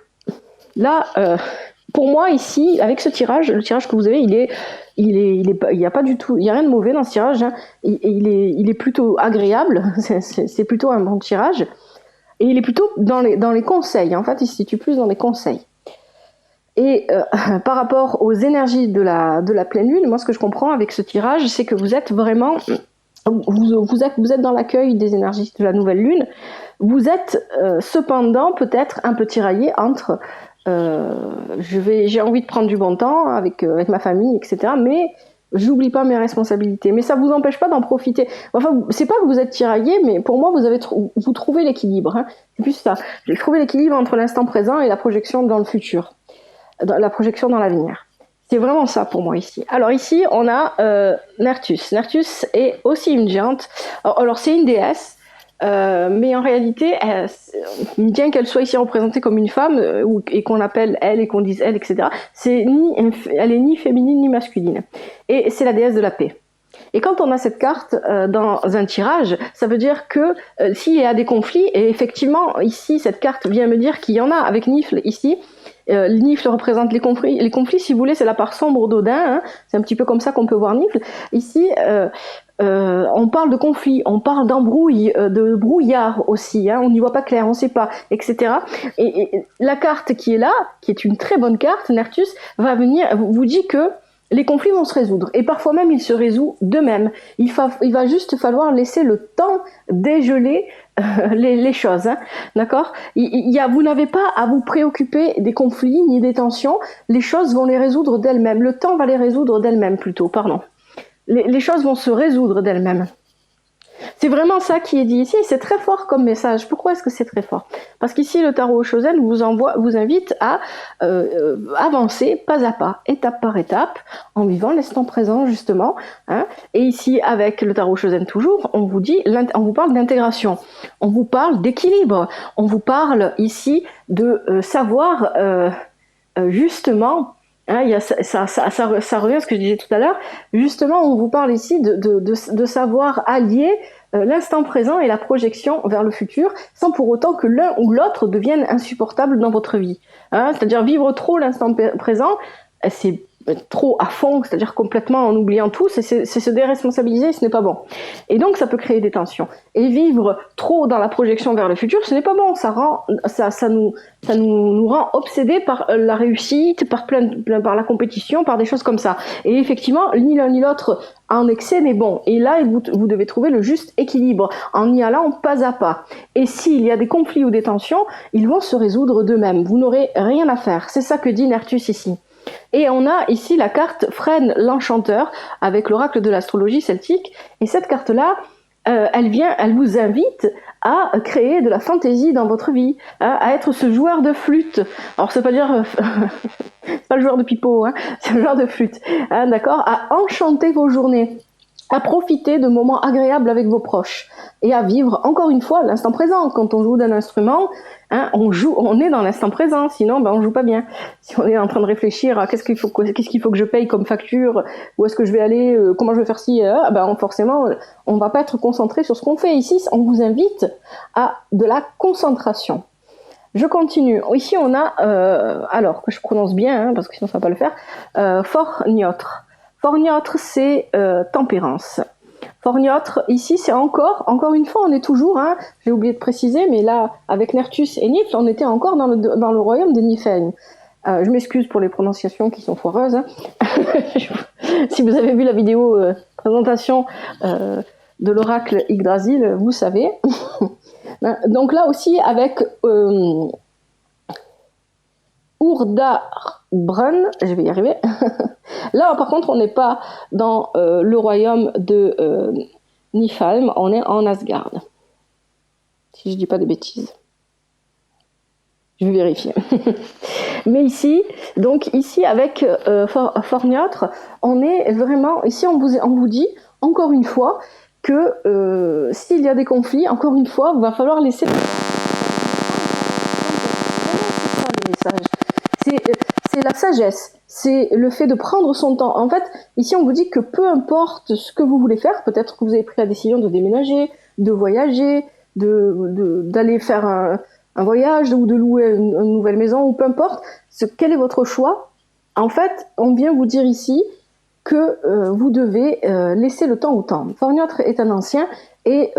là... pour moi ici, avec ce tirage, le tirage que vous avez, il y a pas du tout, il y a rien de mauvais dans ce tirage. Hein. Il est plutôt agréable. C'est plutôt un bon tirage. Et il est plutôt dans les conseils. En fait, il se situe plus dans les conseils. Et par rapport aux énergies de la pleine lune, moi, ce que je comprends avec ce tirage, c'est que vous êtes vraiment, vous êtes dans l'accueil des énergies de la nouvelle lune. Vous êtes cependant peut-être un peu tiraillé entre j'ai envie de prendre du bon temps avec ma famille, etc. Mais j'oublie pas mes responsabilités. Mais ça vous empêche pas d'en profiter. Enfin, c'est pas que vous êtes tiraillé, mais pour moi, vous trouvez l'équilibre. Hein. C'est plus ça. J'ai trouvé l'équilibre entre l'instant présent et la projection dans le futur, la projection dans l'avenir. C'est vraiment ça pour moi ici. Alors ici, on a Nerthus. Nerthus est aussi une géante. Alors c'est une déesse. Mais en réalité, bien qu'elle soit ici représentée comme une femme et qu'on l'appelle elle et qu'on dise elle, etc., elle est ni féminine ni masculine. Et c'est la déesse de la paix. Et quand on a cette carte dans un tirage, ça veut dire que s'il y a des conflits, et effectivement ici cette carte vient me dire qu'il y en a avec Nifl ici. Nifl représente les conflits, si vous voulez, c'est la part sombre d'Odin. Hein. C'est un petit peu comme ça qu'on peut voir Nifl. Ici, on parle de conflit, on parle d'embrouille, de brouillard aussi, hein, on n'y voit pas clair, on ne sait pas, etc. Et la carte qui est là, qui est une très bonne carte, Nertus, va venir, vous dit que les conflits vont se résoudre. Et parfois même, ils se résout d'eux-mêmes. Il va juste falloir laisser le temps dégeler les choses. Hein, d'accord. Vous n'avez pas à vous préoccuper des conflits ni des tensions. Les choses vont les résoudre d'elles-mêmes. Le temps va les résoudre d'elles-mêmes plutôt, pardon. Les choses vont se résoudre d'elles-mêmes. C'est vraiment ça qui est dit ici, et c'est très fort comme message. Pourquoi est-ce que c'est très fort? Parce qu'ici, le tarot Shosen vous invite à avancer pas à pas, étape par étape, en vivant l'instant présent, justement. Hein. Et ici, avec le tarot Shosen toujours, on vous parle d'intégration, on vous parle d'équilibre, on vous parle ici de savoir justement. Hein, ça revient à ce que je disais tout à l'heure. Justement, on vous parle ici de savoir allier l'instant présent et la projection vers le futur, sans pour autant que l'un ou l'autre devienne insupportable dans votre vie. Hein, c'est-à-dire vivre trop l'instant présent, c'est trop à fond, c'est-à-dire complètement en oubliant tout, c'est se déresponsabiliser, ce n'est pas bon. Et donc ça peut créer des tensions. Et vivre trop dans la projection vers le futur, ce n'est pas bon, ça nous rend obsédés par la réussite, par la compétition, par des choses comme ça. Et effectivement, ni l'un ni l'autre en excès n'est bon. Et là, vous devez trouver le juste équilibre en y allant pas à pas. Et s'il y a des conflits ou des tensions, ils vont se résoudre d'eux-mêmes. Vous n'aurez rien à faire. C'est ça que dit Nertus ici. Et on a ici la carte Frêne l'Enchanteur avec l'oracle de l'astrologie celtique. Et cette carte-là, elle vous invite à créer de la fantaisie dans votre vie, hein, à être ce joueur de flûte. Alors, c'est pas dire, c'est pas le joueur de pipeau, hein, c'est le joueur de flûte, hein, d'accord, à enchanter vos journées, à profiter de moments agréables avec vos proches et à vivre encore une fois l'instant présent. Quand on joue d'un instrument, hein, on est dans l'instant présent, sinon on joue pas bien. Si on est en train de réfléchir à qu'est-ce qu'il faut que je paye comme facture, où est-ce que je vais aller, comment je vais faire ci, forcément on va pas être concentré sur ce qu'on fait. Ici, on vous invite à de la concentration. Je continue. Ici on a, alors que je prononce bien, hein, parce que sinon ça va pas le faire, Forgniotre. Forgniotre, c'est tempérance. Forgniotre, ici, c'est encore une fois, on est toujours, hein, j'ai oublié de préciser, mais là, avec Nertus et Nifl, on était encore dans le royaume de Niflheim. Je m'excuse pour les prononciations qui sont foireuses. Hein. Si vous avez vu la vidéo présentation de l'oracle Yggdrasil, vous savez. Donc là aussi, avec Urdarbrunn, je vais y arriver. Là, par contre, on n'est pas dans le royaume de Niflheim, on est en Asgard. Si je dis pas de bêtises. Je vais vérifier. Mais ici avec Forgniotre, on est vraiment, ici on vous dit, encore une fois, que s'il y a des conflits, encore une fois, il va falloir laisser le message. C'est la sagesse, c'est le fait de prendre son temps. En fait, ici on vous dit que peu importe ce que vous voulez faire, peut-être que vous avez pris la décision de déménager, de voyager, d'aller faire un voyage ou de louer une nouvelle maison, ou peu importe, quel est votre choix. En fait, on vient vous dire ici que vous devez laisser le temps au temps. Forgniotre est un ancien et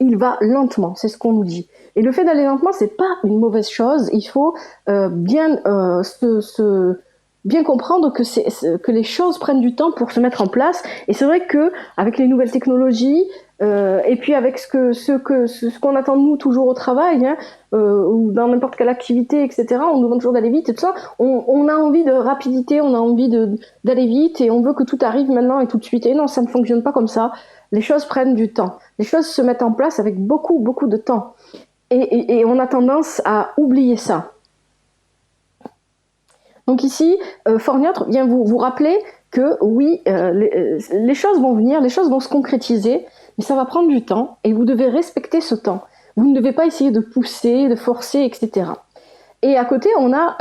il va lentement, c'est ce qu'on nous dit. Et le fait d'aller lentement, c'est pas une mauvaise chose. Il faut bien comprendre que les choses prennent du temps pour se mettre en place. Et c'est vrai que avec les nouvelles technologies et puis avec ce qu'on attend de nous toujours au travail, hein, ou dans n'importe quelle activité, etc. On nous demande toujours d'aller vite et tout ça. On a envie de rapidité, on a envie d'aller vite et on veut que tout arrive maintenant et tout de suite. Et non, ça ne fonctionne pas comme ça. Les choses prennent du temps. Les choses se mettent en place avec beaucoup, beaucoup de temps. Et on a tendance à oublier ça. Donc ici, Forgniotre vient vous rappeler que oui, les choses vont venir, les choses vont se concrétiser, mais ça va prendre du temps et vous devez respecter ce temps. Vous ne devez pas essayer de pousser, de forcer, etc. Et à côté, on a,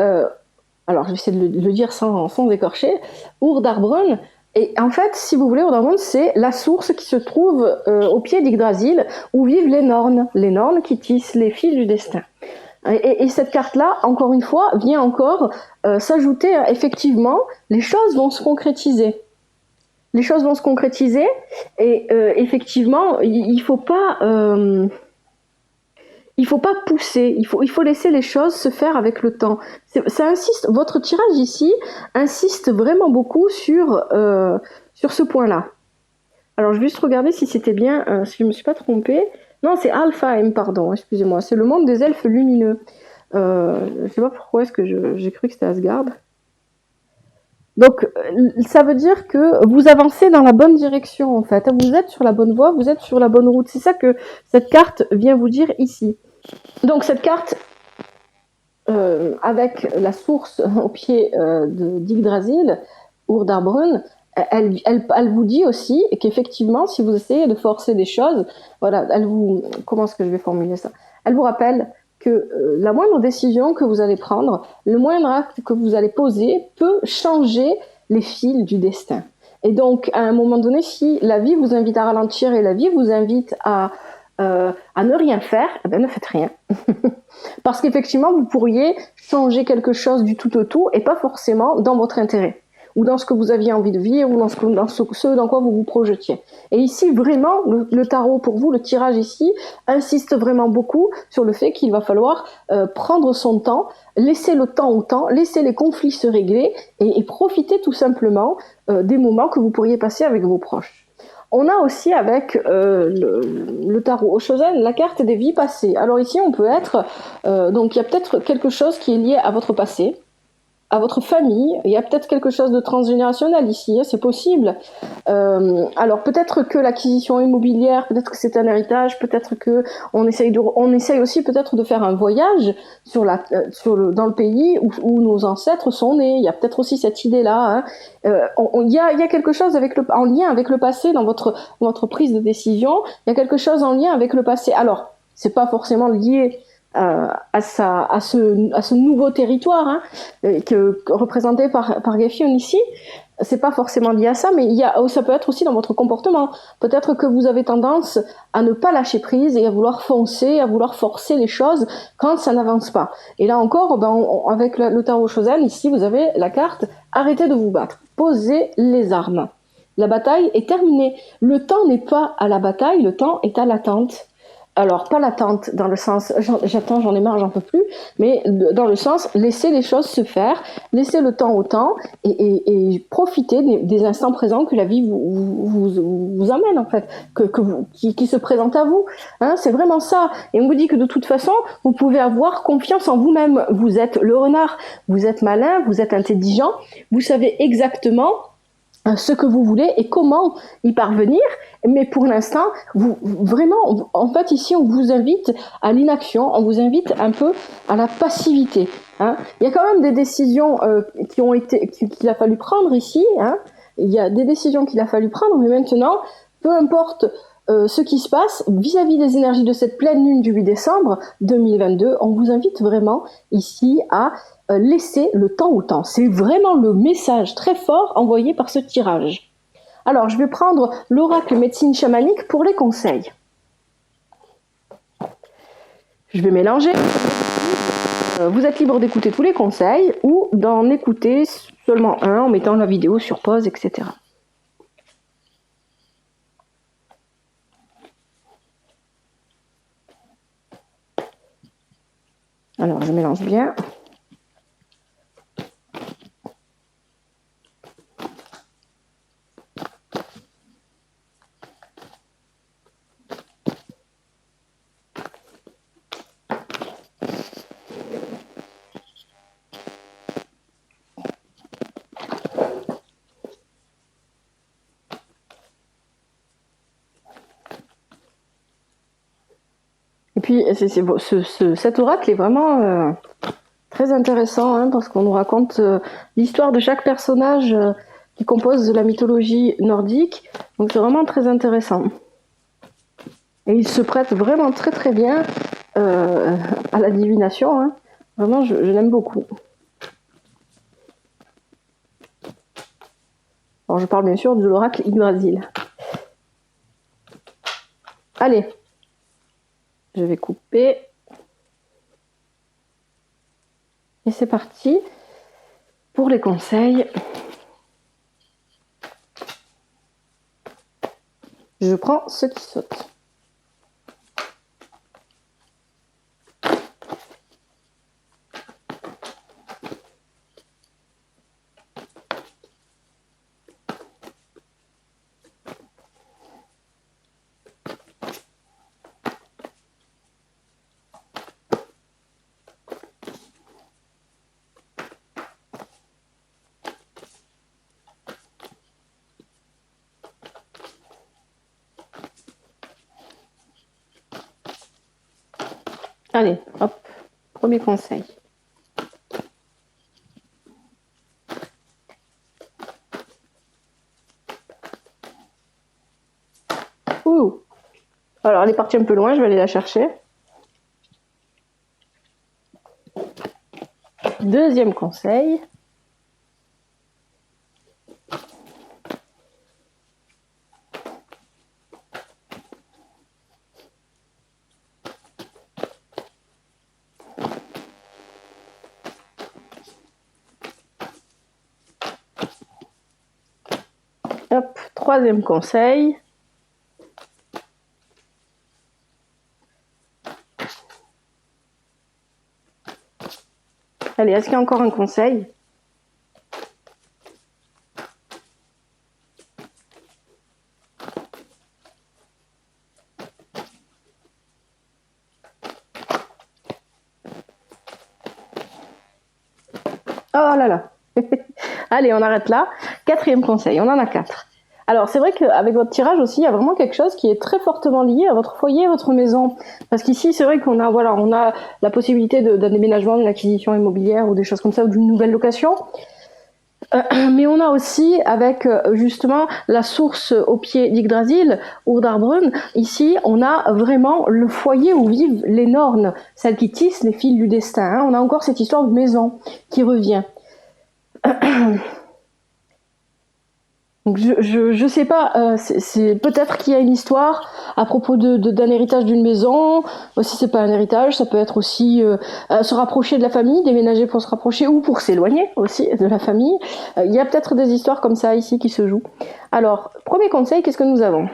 alors je vais essayer de le dire sans écorcher, Urdarbrunn. Et en fait, si vous voulez, Urdarbrunn, c'est la source qui se trouve au pied d'Yggdrasil, où vivent les Nornes qui tissent les fils du destin. Et cette carte-là, encore une fois, vient encore s'ajouter à, effectivement, les choses vont se concrétiser. les choses vont se concrétiser et effectivement, il faut pas pousser, il faut laisser les choses se faire avec le temps. Ça insiste, votre tirage ici insiste vraiment beaucoup sur ce point-là. Alors je vais juste regarder si c'était bien, si je me suis pas trompée. Non, c'est Alpha M, pardon, excusez-moi. C'est le monde des elfes lumineux. Je sais pas pourquoi est-ce que j'ai cru que c'était Asgard. Donc, ça veut dire que vous avancez dans la bonne direction, en fait. Vous êtes sur la bonne voie, vous êtes sur la bonne route. C'est ça que cette carte vient vous dire ici. Donc, cette carte, avec la source au pied d'Yggdrasil, Urdarbrunn, elle vous dit aussi qu'effectivement, si vous essayez de forcer des choses, voilà, comment est-ce que je vais formuler ça? Elle vous rappelle que la moindre décision que vous allez prendre, le moindre acte que vous allez poser peut changer les fils du destin. Et donc, à un moment donné, si la vie vous invite à ralentir et la vie vous invite à ne rien faire, eh ben ne faites rien. Parce qu'effectivement, vous pourriez changer quelque chose du tout au tout et pas forcément dans votre intérêt ou dans ce que vous aviez envie de vivre, ou dans ce dans quoi vous vous projetiez. Et ici, vraiment, le tarot, pour vous, le tirage ici, insiste vraiment beaucoup sur le fait qu'il va falloir prendre son temps, laisser le temps au temps, laisser les conflits se régler, et profiter tout simplement des moments que vous pourriez passer avec vos proches. On a aussi avec le tarot Oshozen la carte des vies passées. Alors ici, on peut être... donc il y a peut-être quelque chose qui est lié à votre passé, à votre famille. Il y a peut-être quelque chose de transgénérationnel ici, hein, c'est possible. Alors peut-être que l'acquisition immobilière, peut-être que c'est un héritage, peut-être que on essaye aussi peut-être de faire un voyage dans le pays où nos ancêtres sont nés. Il y a peut-être aussi cette idée-là. Hein. Il y a quelque chose en lien avec le passé dans votre prise de décision. Il y a quelque chose en lien avec le passé. Alors c'est pas forcément lié à ce nouveau territoire hein, représenté par Gefion ici. C'est pas forcément lié à ça, mais ça peut être aussi dans votre comportement. Peut-être que vous avez tendance à ne pas lâcher prise et à vouloir foncer, à vouloir forcer les choses quand ça n'avance pas. Et là encore, avec le tarot Chosen, ici, vous avez la carte « Arrêtez de vous battre, posez les armes ». La bataille est terminée. Le temps n'est pas à la bataille, le temps est à l'attente. Alors, pas l'attente dans le sens j'attends, j'en ai marre, j'en peux plus, mais dans le sens laisser les choses se faire, laisser le temps au temps et profiter des instants présents que la vie vous amène en fait, qui se présente à vous. Hein, c'est vraiment ça. Et on vous dit que de toute façon, vous pouvez avoir confiance en vous-même. Vous êtes le renard, vous êtes malin, vous êtes intelligent, vous savez exactement ce que vous voulez et comment y parvenir, mais pour l'instant, vraiment, en fait, ici, on vous invite à l'inaction, on vous invite un peu à la passivité. Hein. Il y a quand même des décisions qu'il a fallu prendre ici. Hein. Il y a des décisions qu'il a fallu prendre, mais maintenant, peu importe ce qui se passe vis-à-vis des énergies de cette pleine lune du 8 décembre 2022, on vous invite vraiment ici à laisser le temps au temps. C'est vraiment le message très fort envoyé par ce tirage. Alors, je vais prendre l'oracle médecine chamanique pour les conseils. Je vais mélanger. Vous êtes libre d'écouter tous les conseils ou d'en écouter seulement un en mettant la vidéo sur pause, etc. Alors, je mélange bien. Et puis, cet oracle est vraiment très intéressant hein, parce qu'on nous raconte l'histoire de chaque personnage qui compose la mythologie nordique. Donc, c'est vraiment très intéressant. Et il se prête vraiment très très bien à la divination. Hein. Vraiment, je l'aime beaucoup. Alors, je parle bien sûr de l'oracle Yggdrasil. Allez, je vais couper. Et c'est parti pour les conseils. prends ce qui saute. Allez, hop, premier conseil. Ouh. Alors, elle est partie un peu loin, je vais aller la chercher. Deuxième conseil. Hop, troisième conseil. Allez, est-ce qu'il y a encore un conseil? Oh là là. Allez, on arrête là. Quatrième conseil, on en a 4. Alors, c'est vrai qu'avec votre tirage aussi, il y a vraiment quelque chose qui est très fortement lié à votre foyer, à votre maison. Parce qu'ici, c'est vrai qu'on a, voilà, on a la possibilité d'un déménagement, d'une acquisition immobilière ou des choses comme ça, ou d'une nouvelle location. Mais on a aussi, avec justement la source au pied d'Yggdrasil, Urdardrun, ici, on a vraiment le foyer où vivent les Nornes, celles qui tissent les fils du destin. Hein. On a encore cette histoire de maison qui revient. Donc je sais pas, c'est peut-être qu'il y a une histoire à propos d'un héritage d'une maison. Si c'est pas un héritage, ça peut être aussi se rapprocher de la famille, déménager pour se rapprocher ou pour s'éloigner aussi de la famille. Il y a peut-être des histoires comme ça ici qui se jouent. Alors, premier conseil, qu'est-ce que nous avons?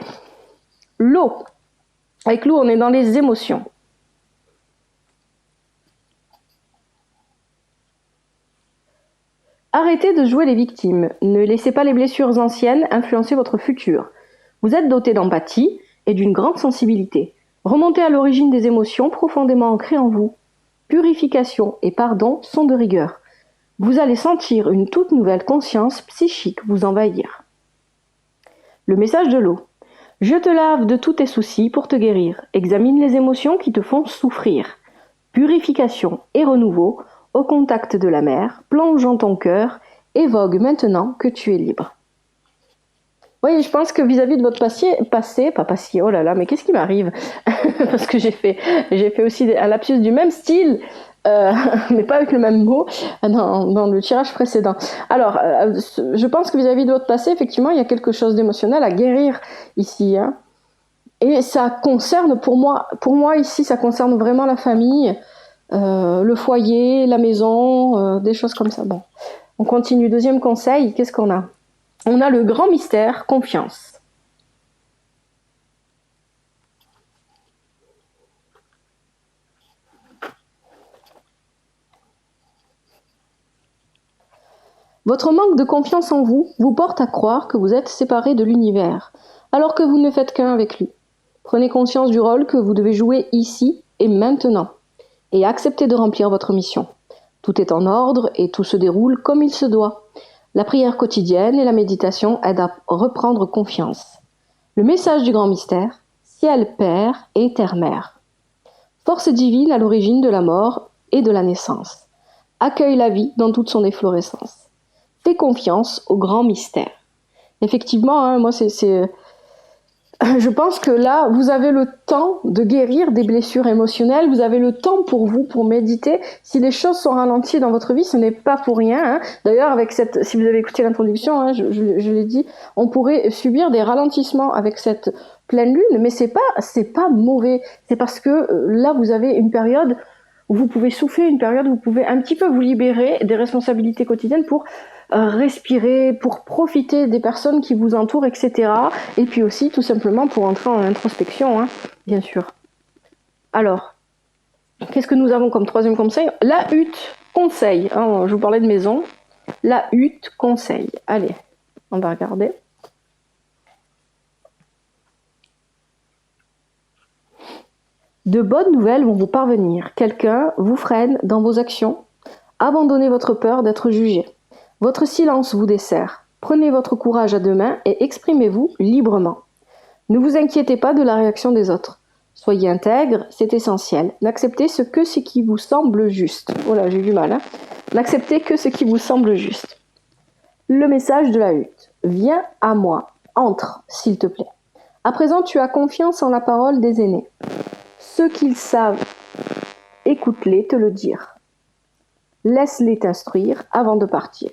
L'eau. Avec l'eau, on est dans les émotions. Arrêtez de jouer les victimes. Ne laissez pas les blessures anciennes influencer votre futur. Vous êtes doté d'empathie et d'une grande sensibilité. Remontez à l'origine des émotions profondément ancrées en vous. Purification et pardon sont de rigueur. Vous allez sentir une toute nouvelle conscience psychique vous envahir. Le message de l'eau. Je te lave de tous tes soucis pour te guérir. Examine les émotions qui te font souffrir. Purification et renouveau. Au contact de la mer, plongeant ton cœur et vogue maintenant que tu es libre. Oui, je pense que vis-à-vis de votre passé, oh là là, mais qu'est-ce qui m'arrive? Parce que j'ai fait aussi un lapsus du même style, mais pas avec le même mot, dans le tirage précédent. Alors, je pense que vis-à-vis de votre passé, effectivement, il y a quelque chose d'émotionnel à guérir ici. Hein. Et ça concerne, pour moi ici, ça concerne vraiment la famille, le foyer, la maison, des choses comme ça. Bon, on continue. Deuxième conseil, qu'est-ce qu'on a? On a le grand mystère, confiance. Votre manque de confiance en vous vous porte à croire que vous êtes séparé de l'univers, alors que vous ne faites qu'un avec lui. Prenez conscience du rôle que vous devez jouer ici et maintenant, et acceptez de remplir votre mission. Tout est en ordre et tout se déroule comme il se doit. La prière quotidienne et la méditation aident à reprendre confiance. Le message du grand mystère, ciel père et terre mère. Force divine à l'origine de la mort et de la naissance. Accueille la vie dans toute son efflorescence. Fais confiance au grand mystère. Effectivement, hein, moi je pense que là, vous avez le temps de guérir des blessures émotionnelles, vous avez le temps pour vous, pour méditer. Si les choses sont ralenties dans votre vie, ce n'est pas pour rien. Hein. D'ailleurs, si vous avez écouté l'introduction, hein, je l'ai dit, on pourrait subir des ralentissements avec cette pleine lune, mais c'est pas mauvais. C'est parce que là, vous avez une période où vous pouvez souffler, une période où vous pouvez un petit peu vous libérer des responsabilités quotidiennes pour respirer, pour profiter des personnes qui vous entourent, etc. Et puis aussi, tout simplement, pour entrer en introspection, hein, bien sûr. Alors, qu'est-ce que nous avons comme troisième conseil? La hutte conseil. Hein, je vous parlais de maison. La hutte conseil. Allez, on va regarder. De bonnes nouvelles vont vous parvenir. Quelqu'un vous freine dans vos actions. Abandonnez votre peur d'être jugé. Votre silence vous dessert. Prenez votre courage à deux mains et exprimez-vous librement. Ne vous inquiétez pas de la réaction des autres. Soyez intègre, c'est essentiel. N'acceptez que ce qui vous semble juste. Voilà, j'ai du mal. Hein. N'acceptez que ce qui vous semble juste. Le message de la hutte. Viens à moi. Entre, s'il te plaît. À présent, tu as confiance en la parole des aînés. Ceux qu'ils savent, écoute-les te le dire. Laisse-les t'instruire avant de partir.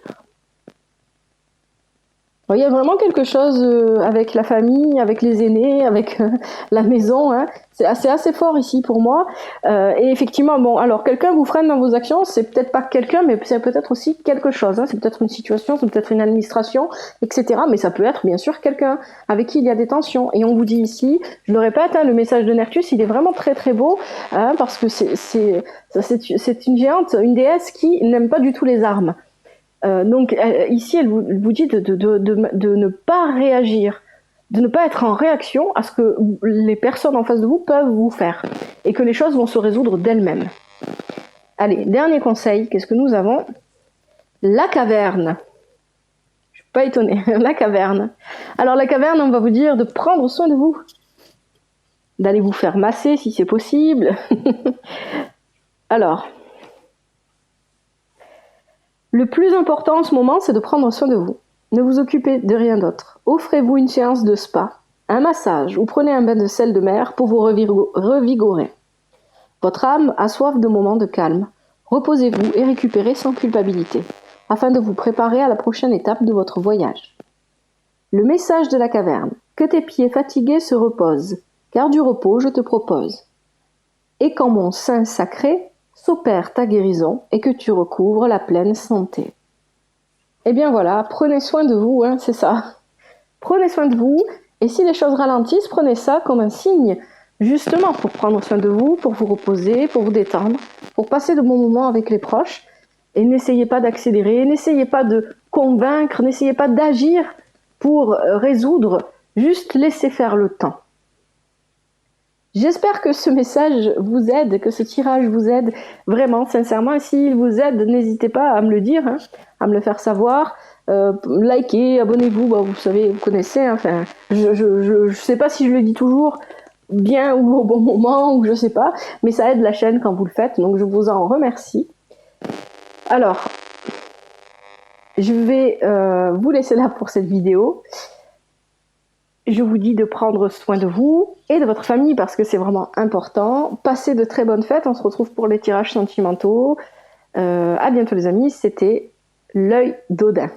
Il y a vraiment quelque chose avec la famille, avec les aînés, avec la maison. Hein. C'est assez fort ici pour moi. Et effectivement, bon, alors quelqu'un vous freine dans vos actions, c'est peut-être pas quelqu'un, mais c'est peut-être aussi quelque chose. Hein. C'est peut-être une situation, c'est peut-être une administration, etc. Mais ça peut être bien sûr quelqu'un avec qui il y a des tensions. Et on vous dit ici, je le répète, hein, le message de Nertus, il est vraiment très très beau, hein, parce que c'est une géante, une déesse qui n'aime pas du tout les armes. Donc ici, elle vous dit de ne pas réagir, de ne pas être en réaction à ce que les personnes en face de vous peuvent vous faire, et que les choses vont se résoudre d'elles-mêmes. Allez, dernier conseil, qu'est-ce que nous avons? La caverne. Je suis pas étonnée, la caverne. Alors la caverne, on va vous dire de prendre soin de vous, d'aller vous faire masser si c'est possible. Alors... Le plus important en ce moment, c'est de prendre soin de vous. Ne vous occupez de rien d'autre. Offrez-vous une séance de spa, un massage ou prenez un bain de sel de mer pour vous revigorer. Votre âme a soif de moments de calme. Reposez-vous et récupérez sans culpabilité, afin de vous préparer à la prochaine étape de votre voyage. Le message de la caverne. Que tes pieds fatigués se reposent, car du repos je te propose. Et quand mon sein sacré s'opère ta guérison et que tu recouvres la pleine santé. Eh bien voilà, prenez soin de vous, hein, c'est ça. Prenez soin de vous, et si les choses ralentissent, prenez ça comme un signe, justement pour prendre soin de vous, pour vous reposer, pour vous détendre, pour passer de bons moments avec les proches, et n'essayez pas d'accélérer, n'essayez pas de convaincre, n'essayez pas d'agir pour résoudre, juste laissez faire le temps. J'espère que ce message vous aide, que ce tirage vous aide vraiment, sincèrement. Et s'il vous aide, n'hésitez pas à me le dire, hein, à me le faire savoir. Likez, abonnez-vous, bah, vous savez, vous connaissez. Hein, enfin, je sais pas si je le dis toujours bien ou au bon moment, ou je sais pas, mais ça aide la chaîne quand vous le faites, donc je vous en remercie. Alors, je vais vous laisser là pour cette vidéo. Je vous dis de prendre soin de vous et de votre famille parce que c'est vraiment important. Passez de très bonnes fêtes. On se retrouve pour les tirages sentimentaux. À bientôt les amis. C'était l'œil d'Odin.